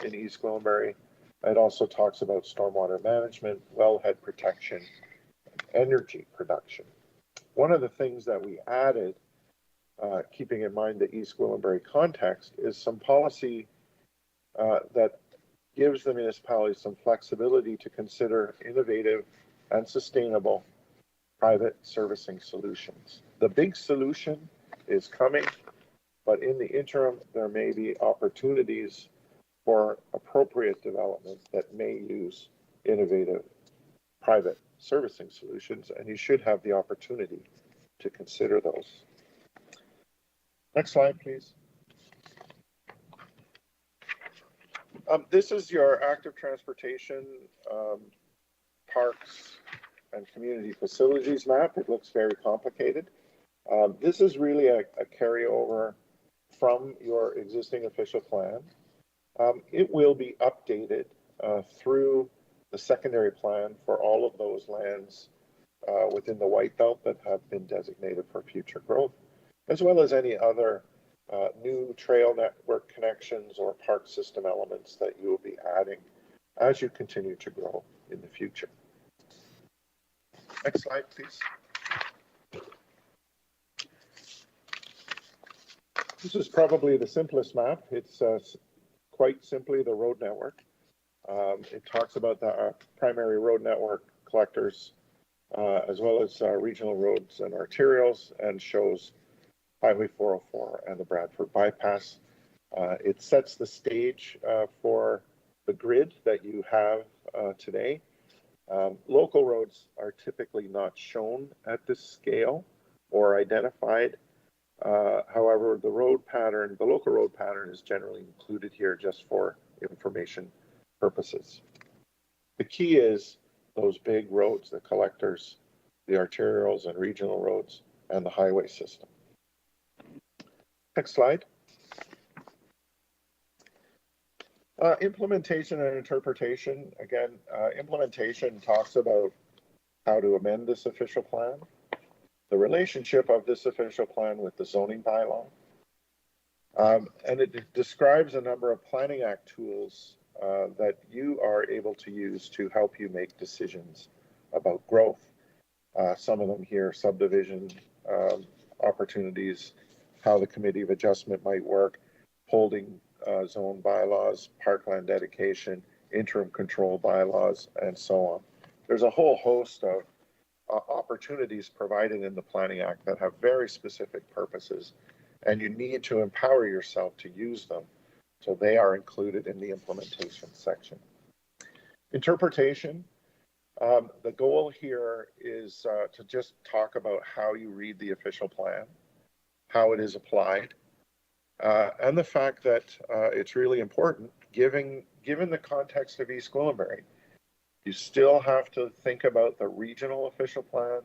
in East Gwillimbury. It also talks about stormwater management, wellhead protection, energy production. One of the things that we added, keeping in mind the East Gwillimbury context, is some policy that gives the municipality some flexibility to consider innovative and sustainable private servicing solutions. The big solution is coming, but in the interim, there may be opportunities for appropriate development that may use innovative private servicing solutions, and you should have the opportunity to consider those. Next slide, please. This is your active transportation, parks, and community facilities map. It looks very complicated. This is really a carryover from your existing official plan. It will be updated through the secondary plan for all of those lands within the White Belt that have been designated for future growth, as well as any other new trail network connections or park system elements that you will be adding as you continue to grow in the future. Next slide, please. This is probably the simplest map. It's quite simply the road network. It talks about the primary road network collectors, as well as regional roads and arterials, and shows Highway 404 and the Bradford Bypass. It sets the stage for the grid that you have today. Local roads are typically not shown at this scale or identified. However, the local road pattern is generally included here just for information purposes. The key is those big roads, the collectors, the arterials and regional roads, and the highway system. Next slide. Implementation and interpretation. Again, implementation talks about how to amend this official plan, the relationship of this official plan with the zoning bylaw, and it describes a number of Planning Act tools that you are able to use to help you make decisions about growth. Some of them here, subdivision opportunities, how the Committee of Adjustment might work, holding zone bylaws, parkland dedication, interim control bylaws, and so on. There's a whole host of opportunities provided in the Planning Act that have very specific purposes, and you need to empower yourself to use them. So they are included in the implementation section. Interpretation. The goal here is to just talk about how you read the official plan, how it is applied, and the fact that it's really important, given the context of East Gwillimbury. You still have to think about the regional official plan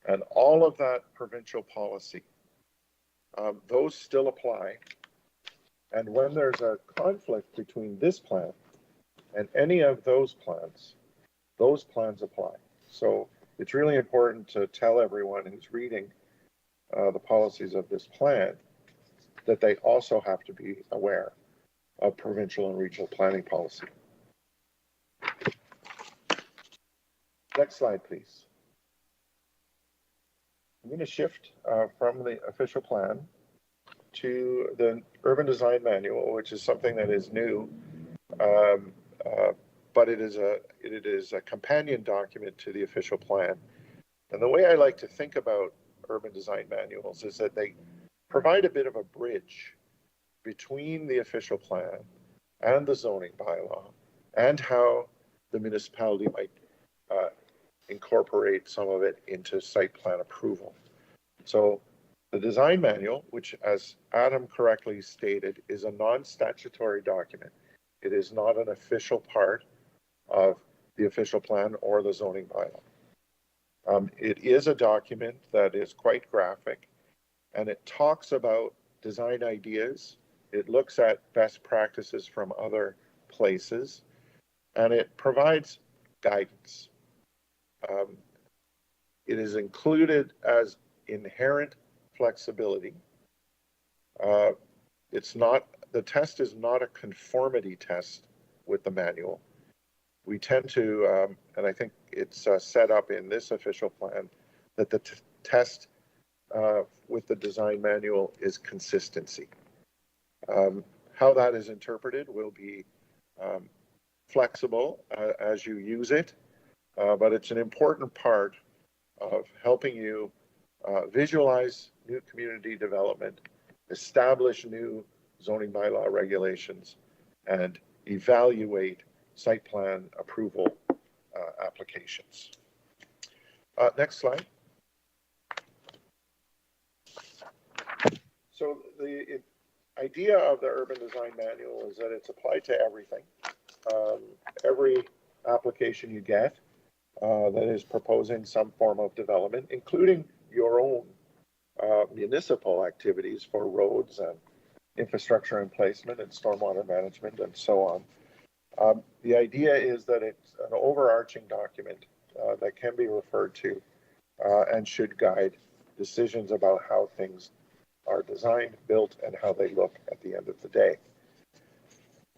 and all of that provincial policy. Those still apply. And when there's a conflict between this plan and any of those plans apply. So it's really important to tell everyone who's reading the policies of this plan that they also have to be aware of provincial and regional planning policy. Next slide, please. I'm going to shift from the official plan to the Urban Design Manual, which is something that is new, but it is a companion document to the official plan. And the way I like to think about urban design manuals is that they provide a bit of a bridge between the official plan and the zoning bylaw, and how the municipality might incorporate some of it into site plan approval. So the design manual, which, as Adam correctly stated, is a non-statutory document. It is not an official part of the official plan or the zoning bylaw. It is a document that is quite graphic, and it talks about design ideas. It looks at best practices from other places, and it provides guidance. It is included as inherent flexibility. The test is not a conformity test with the manual. We tend to, and I think it's set up in this official plan, that the test with the design manual is consistency. How that is interpreted will be flexible as you use it, but it's an important part of helping you visualize new community development, establish new zoning bylaw regulations, and evaluate site plan approval applications. Next slide. So the idea of the urban design manual is that it's applied to everything. Every application you get that is proposing some form of development, including your own municipal activities for roads and infrastructure and placement and stormwater management and so on. The idea is that it's an overarching document that can be referred to and should guide decisions about how things are designed, built, and how they look at the end of the day.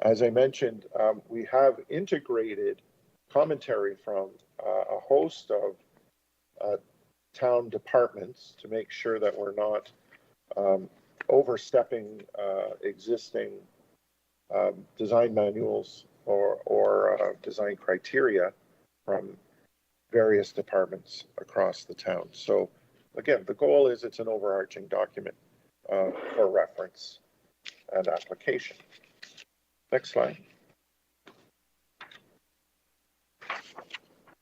As I mentioned, we have integrated commentary from a host of town departments to make sure that we're not overstepping existing design manuals or design criteria from various departments across the town. So again, the goal is it's an overarching document for reference and application. Next slide.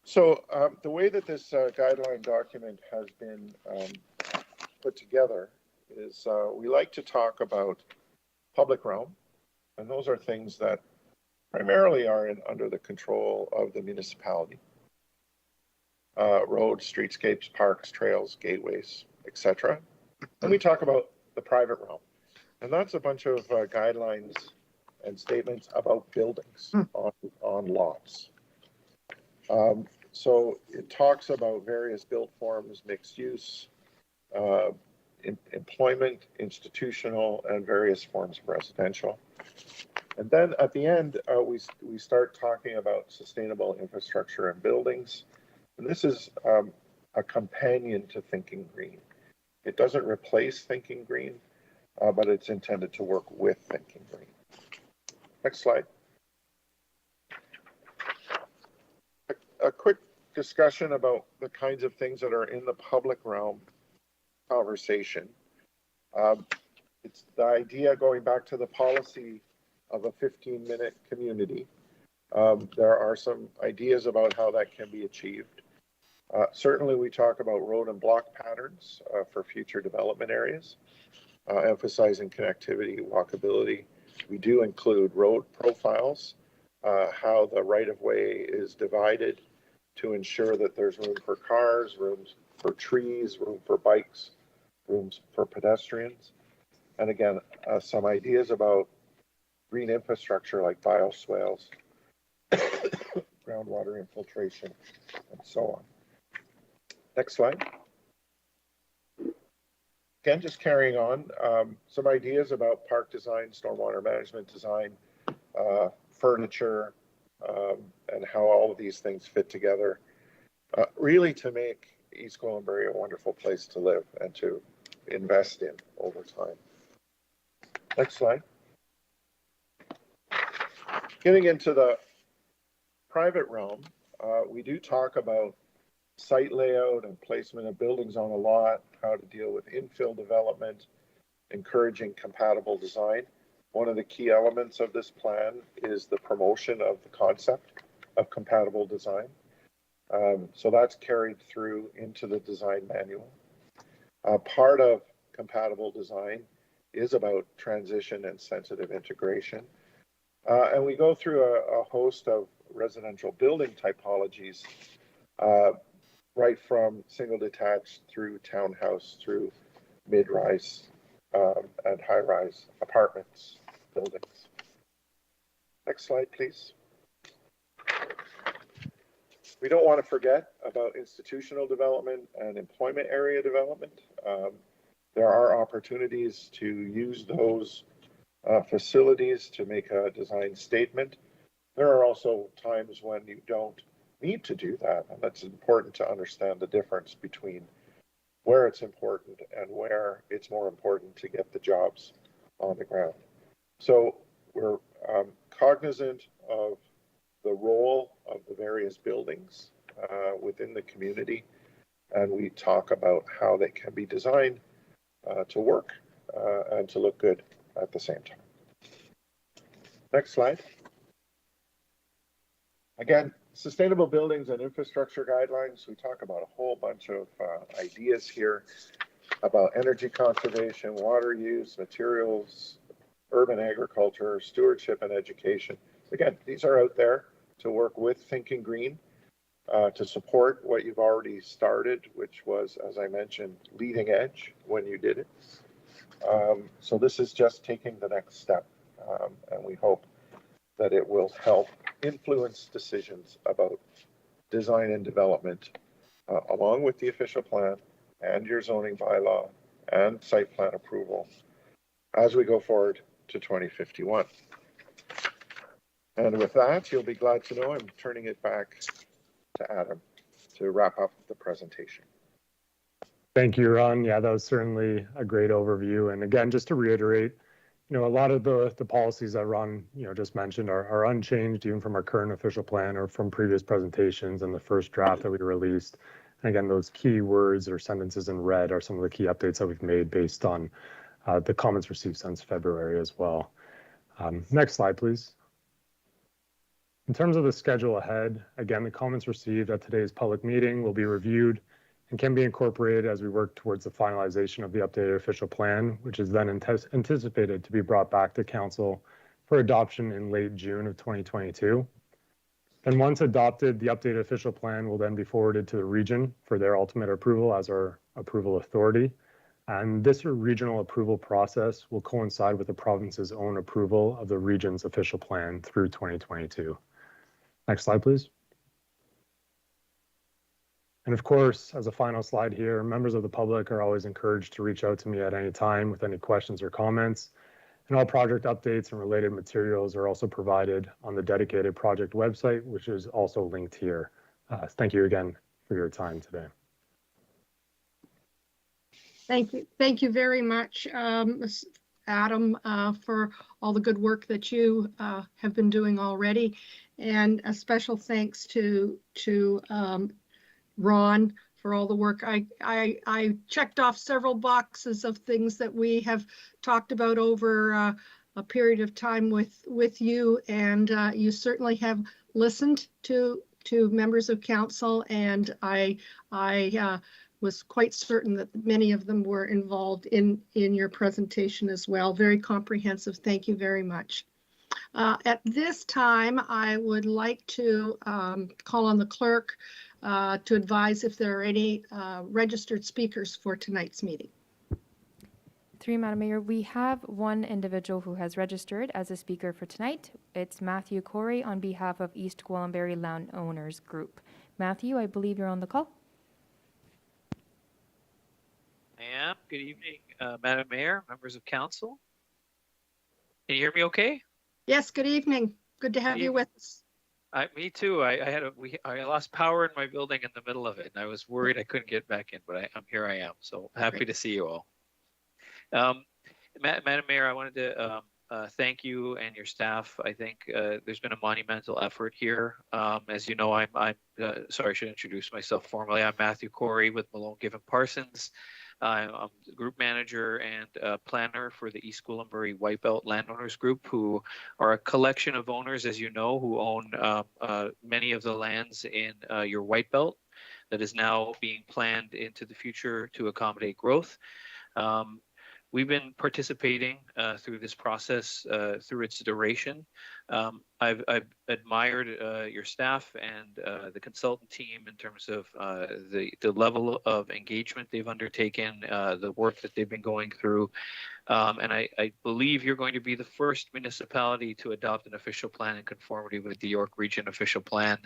So the way that this guideline document has been put together is we like to talk about public realm, and those are things that primarily are under the control of the municipality. Roads, streetscapes, parks, trails, gateways, etc. And we talk about the private realm, and that's a bunch of guidelines and statements about buildings on lots. So it talks about various built forms, mixed use, employment, institutional, and various forms of residential. And then at the end, we start talking about sustainable infrastructure and buildings. And this is a companion to Thinking Green. It doesn't replace Thinking Green, but it's intended to work with Thinking Green. Next slide. A quick discussion about the kinds of things that are in the public realm conversation. It's the idea, going back to the policy of a 15-minute community. There are some ideas about how that can be achieved. Certainly we talk about road and block patterns for future development areas, emphasizing connectivity, walkability. We do include road profiles, how the right-of-way is divided to ensure that there's room for cars, rooms for trees, room for bikes, rooms for pedestrians. And again, some ideas about green infrastructure like bioswales, groundwater infiltration, and so on. Next slide. Again, just carrying on, some ideas about park design, stormwater management design, furniture, and how all of these things fit together, really to make East Gwillimbury a wonderful place to live and to invest in over time. Next slide. Getting into the private realm, we do talk about site layout and placement of buildings on a lot, how to deal with infill development, encouraging compatible design. One of the key elements of this plan is the promotion of the concept of compatible design. So that's carried through into the design manual. Part of compatible design is about transition and sensitive integration. And we go through a host of residential building typologies, right from single detached through townhouse, through mid-rise and high-rise apartments, buildings. Next slide, please. We don't want to forget about institutional development and employment area development. There are opportunities to use those facilities to make a design statement. There are also times when you don't need to do that, and that's important to understand the difference between where it's important and where it's more important to get the jobs on the ground. So we're cognizant of the role of the various buildings within the community, and we talk about how they can be designed to work and to look good at the same time. Next slide. Again, sustainable buildings and infrastructure guidelines. We talk about a whole bunch of ideas here about energy conservation, water use, materials, urban agriculture, stewardship, and education. Again, these are out there to work with Thinking Green to support what you've already started, which was, as I mentioned, leading edge when you did it. So this is just taking the next step, and we hope that it will help influence decisions about design and development along with the official plan and your zoning bylaw and site plan approval as we go forward to 2051. And with that, you'll be glad to know I'm turning it back to Adam to wrap up the presentation. Thank you, Ron. Yeah, that was certainly a great overview. And again, just to reiterate, a lot of the policies that Ron, just mentioned are unchanged even from our current official plan or from previous presentations and the first draft that we released. And again, those key words or sentences in red are some of the key updates that we've made based on the comments received since February as well. Next slide, please. In terms of the schedule ahead, again, the comments received at today's public meeting will be reviewed and can be incorporated as we work towards the finalization of the updated official plan, which is then anticipated to be brought back to Council for adoption in late June of 2022. And once adopted, the updated official plan will then be forwarded to the region for their ultimate approval as our approval authority. And this regional approval process will coincide with the province's own approval of the region's official plan through 2022. Next slide, please. And of course, as a final slide here, members of the public are always encouraged to reach out to me at any time with any questions or comments. And all project updates and related materials are also provided on the dedicated project website, which is also linked here. Thank you again for your time today. Thank you. Thank you very much, Adam, for all the good work that you have been doing already. And a special thanks to Ron for all the work. I checked off several boxes of things that we have talked about over a period of time with you, and you certainly have listened to members of council, and I was quite certain that many of them were involved in your presentation as well. Very comprehensive. Thank you very much. At this time, I would like to call on the clerk to advise if there are any registered speakers for tonight's meeting. Through Madam Mayor, we have one individual who has registered as a speaker for tonight. It's Matthew Corey on behalf of East Gwillimbury Land Owners Group. Matthew, I believe you're on the call. I am. Good evening, Madam Mayor, members of council. Can you hear me okay? Yes, good evening. Good to have you with us. Me too. I lost power in my building in the middle of it, and I was worried I couldn't get back in, but I'm here. I am. So happy to see you all. Madam Mayor, I wanted to thank you and your staff. I think there's been a monumental effort here. As you know, I'm sorry, I should introduce myself formally. I'm Matthew Corey with Malone Given Parsons. I'm the group manager and planner for the East Gwillimbury Whitebelt Landowners Group, who are a collection of owners, as you know, who own many of the lands in your Whitebelt that is now being planned into the future to accommodate growth. We've been participating through this process through its duration. I've admired your staff and the consultant team in terms of the level of engagement they've undertaken, the work that they've been going through. And I believe you're going to be the first municipality to adopt an official plan in conformity with the York Region official plan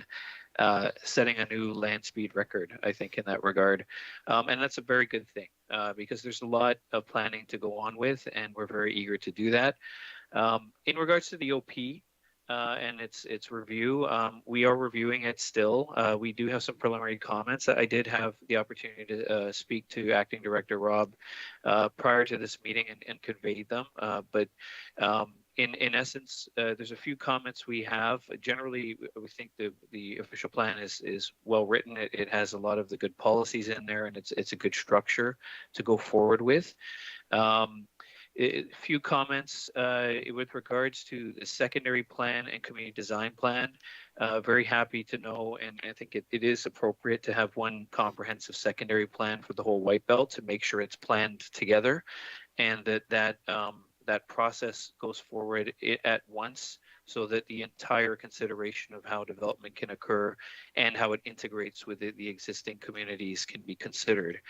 setting a new land speed record, I think, in that regard. And that's a very good thing because there's a lot of planning to go on with, and we're very eager to do that. In regards to the OP and its review, we are reviewing it still. We do have some preliminary comments. I did have the opportunity to speak to Acting Director Rob prior to this meeting and conveyed them. But in essence, there's a few comments we have. Generally, we think the official plan is well written. It has a lot of the good policies in there, and it's a good structure to go forward with. A few comments with regards to the secondary plan and community design plan. Very happy to know, and I think it is appropriate to have one comprehensive secondary plan for the whole White Belt to make sure it's planned together, and that process goes forward at once, so that the entire consideration of how development can occur and how it integrates with the existing communities can be considered.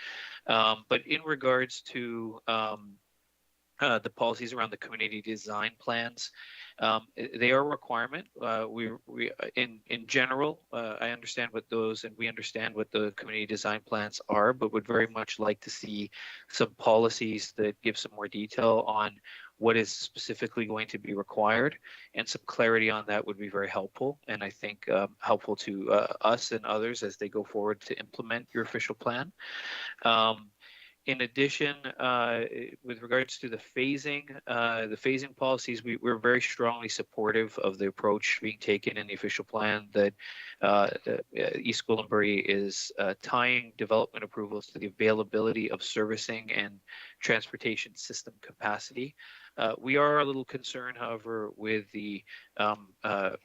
But in regards to the policies around the community design plans, they are a requirement. In general, I understand what those, and we understand what the community design plans are, but would very much like to see some policies that give some more detail on what is specifically going to be required, and some clarity on that would be very helpful, and I think helpful to us and others as they go forward to implement your official plan. In addition, with regards to the phasing policies, we're very strongly supportive of the approach being taken in the official plan that East Gwillimbury is tying development approvals to the availability of servicing and transportation system capacity. We are a little concerned, however, with the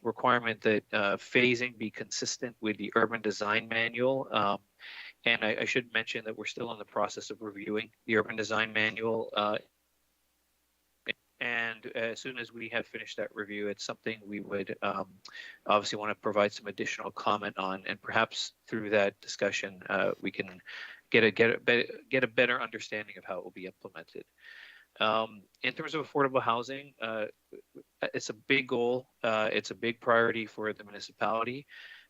requirement that phasing be consistent with the urban design manual. And I should mention that we're still in the process of reviewing the urban design manual. And as soon as we have finished that review, it's something we would obviously want to provide some additional comment on. And perhaps through that discussion, we can get a better understanding of how it will be implemented. In terms of affordable housing, it's a big goal. It's a big priority for the municipality.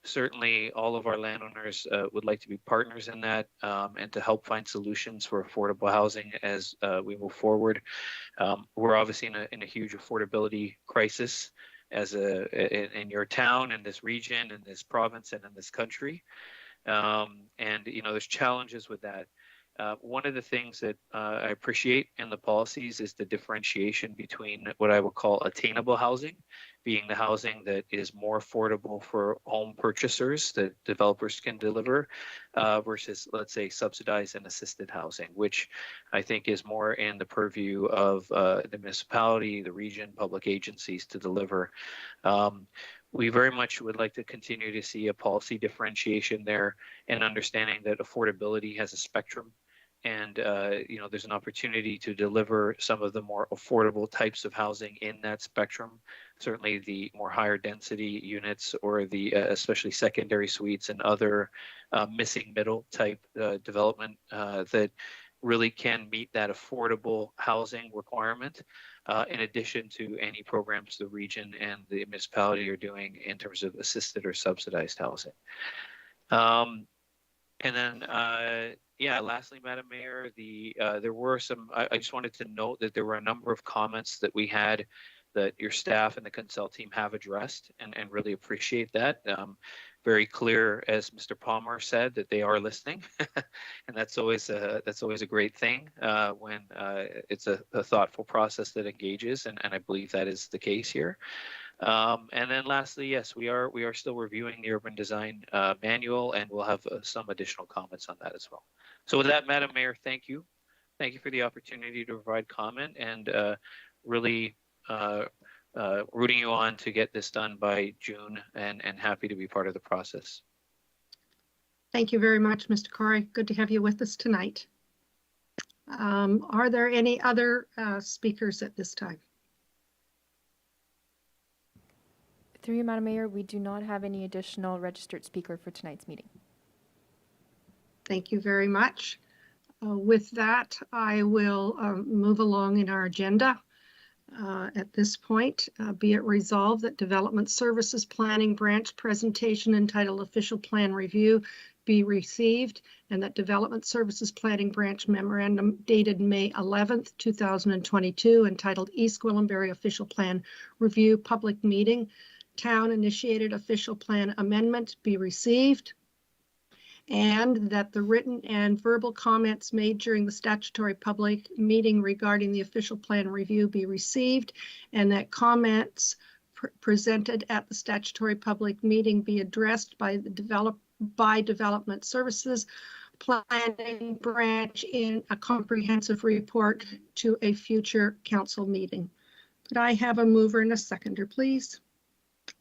Certainly, all of our landowners would like to be partners in that and to help find solutions for affordable housing as we move forward. We're obviously in a huge affordability crisis in your town, in this region, in this province, and in this country. And there's challenges with that. One of the things that I appreciate in the policies is the differentiation between what I would call attainable housing, being the housing that is more affordable for home purchasers that developers can deliver, versus, let's say, subsidized and assisted housing, which I think is more in the purview of the municipality, the region, public agencies to deliver. We very much would like to continue to see a policy differentiation there, and understanding that affordability has a spectrum. And, there's an opportunity to deliver some of the more affordable types of housing in that spectrum. Certainly the more higher density units, or the especially secondary suites and other missing middle type development that really can meet that affordable housing requirement, in addition to any programs the region and the municipality are doing in terms of assisted or subsidized housing. And then, lastly, Madam Mayor, there were some, I just wanted to note that there were a number of comments that we had that your staff and the consult team have addressed, and really appreciate that. Very clear, as Mr. Palmer said, that they are listening, and that's always a great thing when it's a thoughtful process that engages, and I believe that is the case here. And then lastly, yes, we are still reviewing the urban design manual, and we'll have some additional comments on that as well. So with that, Madam Mayor, thank you. Thank you for the opportunity to provide comment, and really rooting you on to get this done by June, and happy to be part of the process. Thank you very much, Mr. Corey. Good to have you with us tonight. Are there any other speakers at this time? Through you, Madam Mayor, we do not have any additional registered speaker for tonight's meeting. Thank you very much. With that, I will move along in our agenda. At this point, be it resolved that Development Services Planning Branch presentation entitled Official Plan Review be received, and that Development Services Planning Branch memorandum dated May 11th, 2022, entitled East Gwillimbury Official Plan Review Public Meeting, Town Initiated Official Plan Amendment be received, and that the written and verbal comments made during the statutory public meeting regarding the official plan review be received, and that comments presented at the statutory public meeting be addressed by Development Services Planning Branch in a comprehensive report to a future council meeting. Could I have a mover and a seconder, please?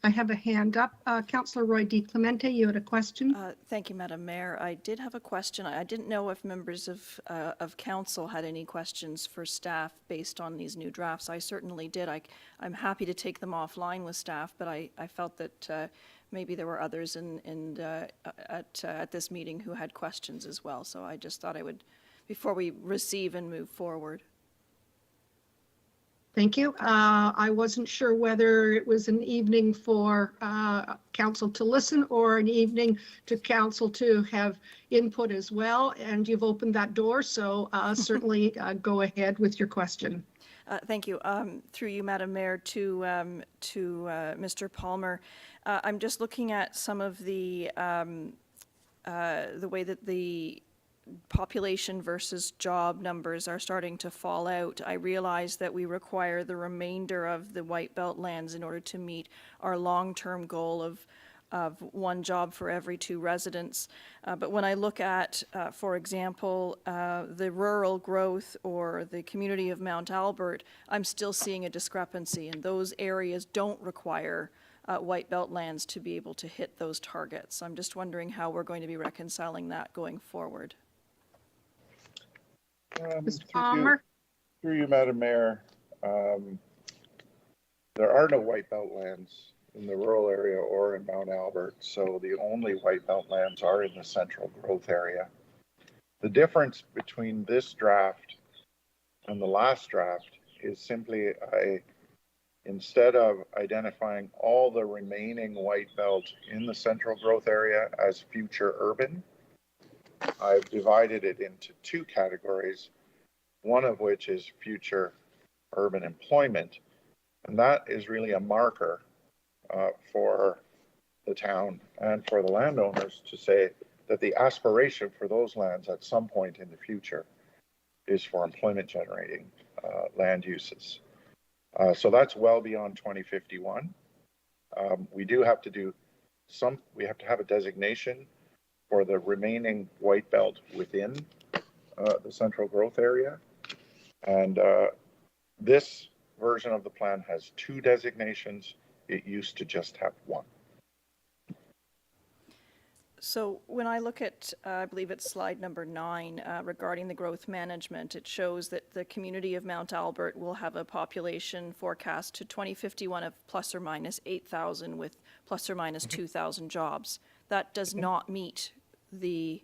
I have a hand up. Councillor Roy DiClemente, you had a question? Thank you, Madam Mayor. I did have a question. I didn't know if members of council had any questions for staff based on these new drafts. I certainly did. I'm happy to take them offline with staff, but I felt that maybe there were others at this meeting who had questions as well. So I just thought I would, before we receive and move forward. Thank you. I wasn't sure whether it was an evening for council to listen or an evening to council to have input as well. And you've opened that door, so certainly go ahead with your question. Thank you. Through you, Madam Mayor, to Mr. Palmer. I'm just looking at some of the way that the population versus job numbers are starting to fall out. I realize that we require the remainder of the White Belt lands in order to meet our long-term goal of one job for every 2 residents. But when I look at, for example, the rural growth or the community of Mount Albert, I'm still seeing a discrepancy, and those areas don't require White Belt lands to be able to hit those targets. I'm just wondering how we're going to be reconciling that going forward. Mr. Palmer? Through you, Madam Mayor, there are no White Belt lands in the rural area or in Mount Albert, so the only White Belt lands are in the central growth area. The difference between this draft and the last draft is simply instead of identifying all the remaining White Belt in the central growth area as future urban, I've divided it into 2 categories, one of which is future urban employment. And that is really a marker for the town and for the landowners to say that the aspiration for those lands at some point in the future is for employment generating land uses. So that's well beyond 2051. We do have to do we have to have a designation for the remaining White Belt within the central growth area. And this version of the plan has 2 designations. It used to just have 1. So when I look at, I believe it's slide number 9, regarding the growth management, it shows that the community of Mount Albert will have a population forecast to 2051 of plus or minus 8,000 with plus or minus 2,000 jobs. That does not meet the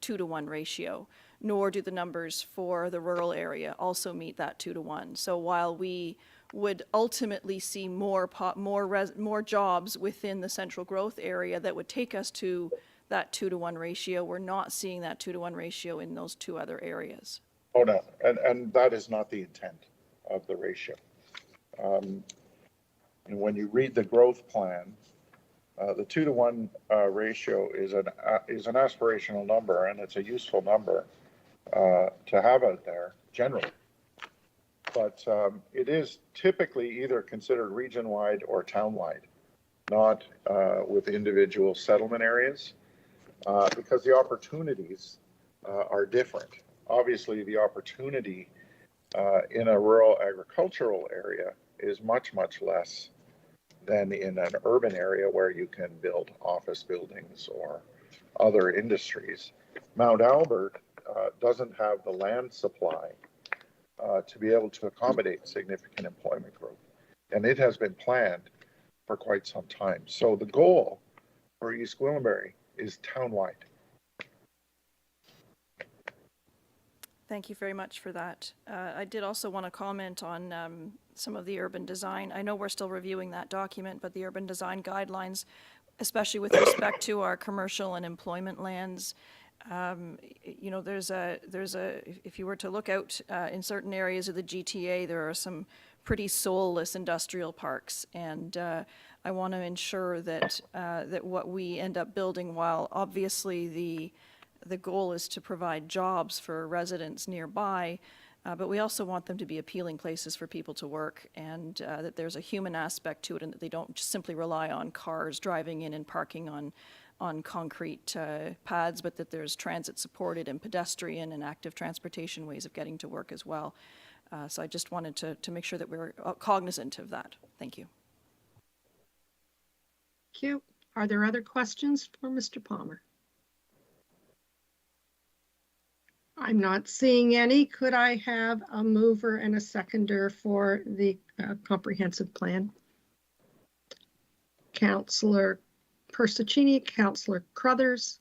2-to-1 ratio, nor do the numbers for the rural area also meet that 2-to-1. So while we would ultimately see more jobs within the central growth area that would take us to that 2-to-1 ratio, we're not seeing that 2-to-1 ratio in those 2 other areas. Oh no, and that is not the intent of the ratio. And when you read the growth plan, the 2-to-1 ratio is an aspirational number, and it's a useful number to have out there generally. But it is typically either considered region-wide or town-wide, not with individual settlement areas, because the opportunities are different. Obviously, the opportunity in a rural agricultural area is much, much less than in an urban area where you can build office buildings or other industries. Mount Albert doesn't have the land supply to be able to accommodate significant employment growth. And it has been planned for quite some time. So the goal for East Gwillimbury is townwide. Thank you very much for that. I did also want to comment on some of the urban design. I know we're still reviewing that document, but the urban design guidelines, especially with respect to our commercial and employment lands, you know, if you were to look out in certain areas of the GTA, there are some pretty soulless industrial parks, and I want to ensure that that what we end up building, while obviously the goal is to provide jobs for residents nearby, but we also want them to be appealing places for people to work, and that there's a human aspect to it, and that they don't just simply rely on cars driving in and parking on concrete pads, but that there's transit supported and pedestrian and active transportation ways of getting to work as well. So I just wanted to make sure that we're cognizant of that. Thank you. Thank you. Are there other questions for Mr. Palmer? I'm not seeing any. Could I have a mover and a seconder for the comprehensive plan? Councillor Persicini, Councillor Crothers.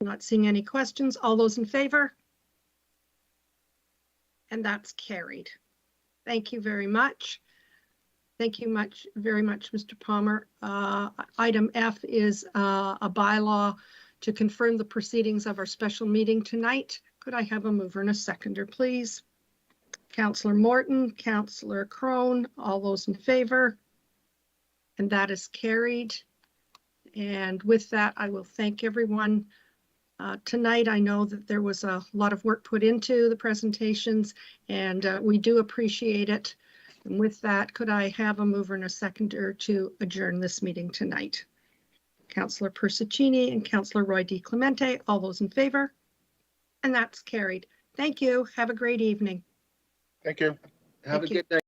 Not seeing any questions. All those in favor? And that's carried. Thank you very much. Thank you very much, Mr. Palmer. Item F is a bylaw to confirm the proceedings of our special meeting tonight. Could I have a mover and a seconder, please? Councillor Morton, Councillor Crone, all those in favor? And that is carried. And with that, I will thank everyone. Tonight, I know that there was a lot of work put into the presentations, and we do appreciate it. And with that, could I have a mover and a seconder to adjourn this meeting tonight? Councillor Persicini and Councillor Roy D. Clemente, all those in favor? And that's carried. Thank you. Have a great evening. Thank you. Have a good night.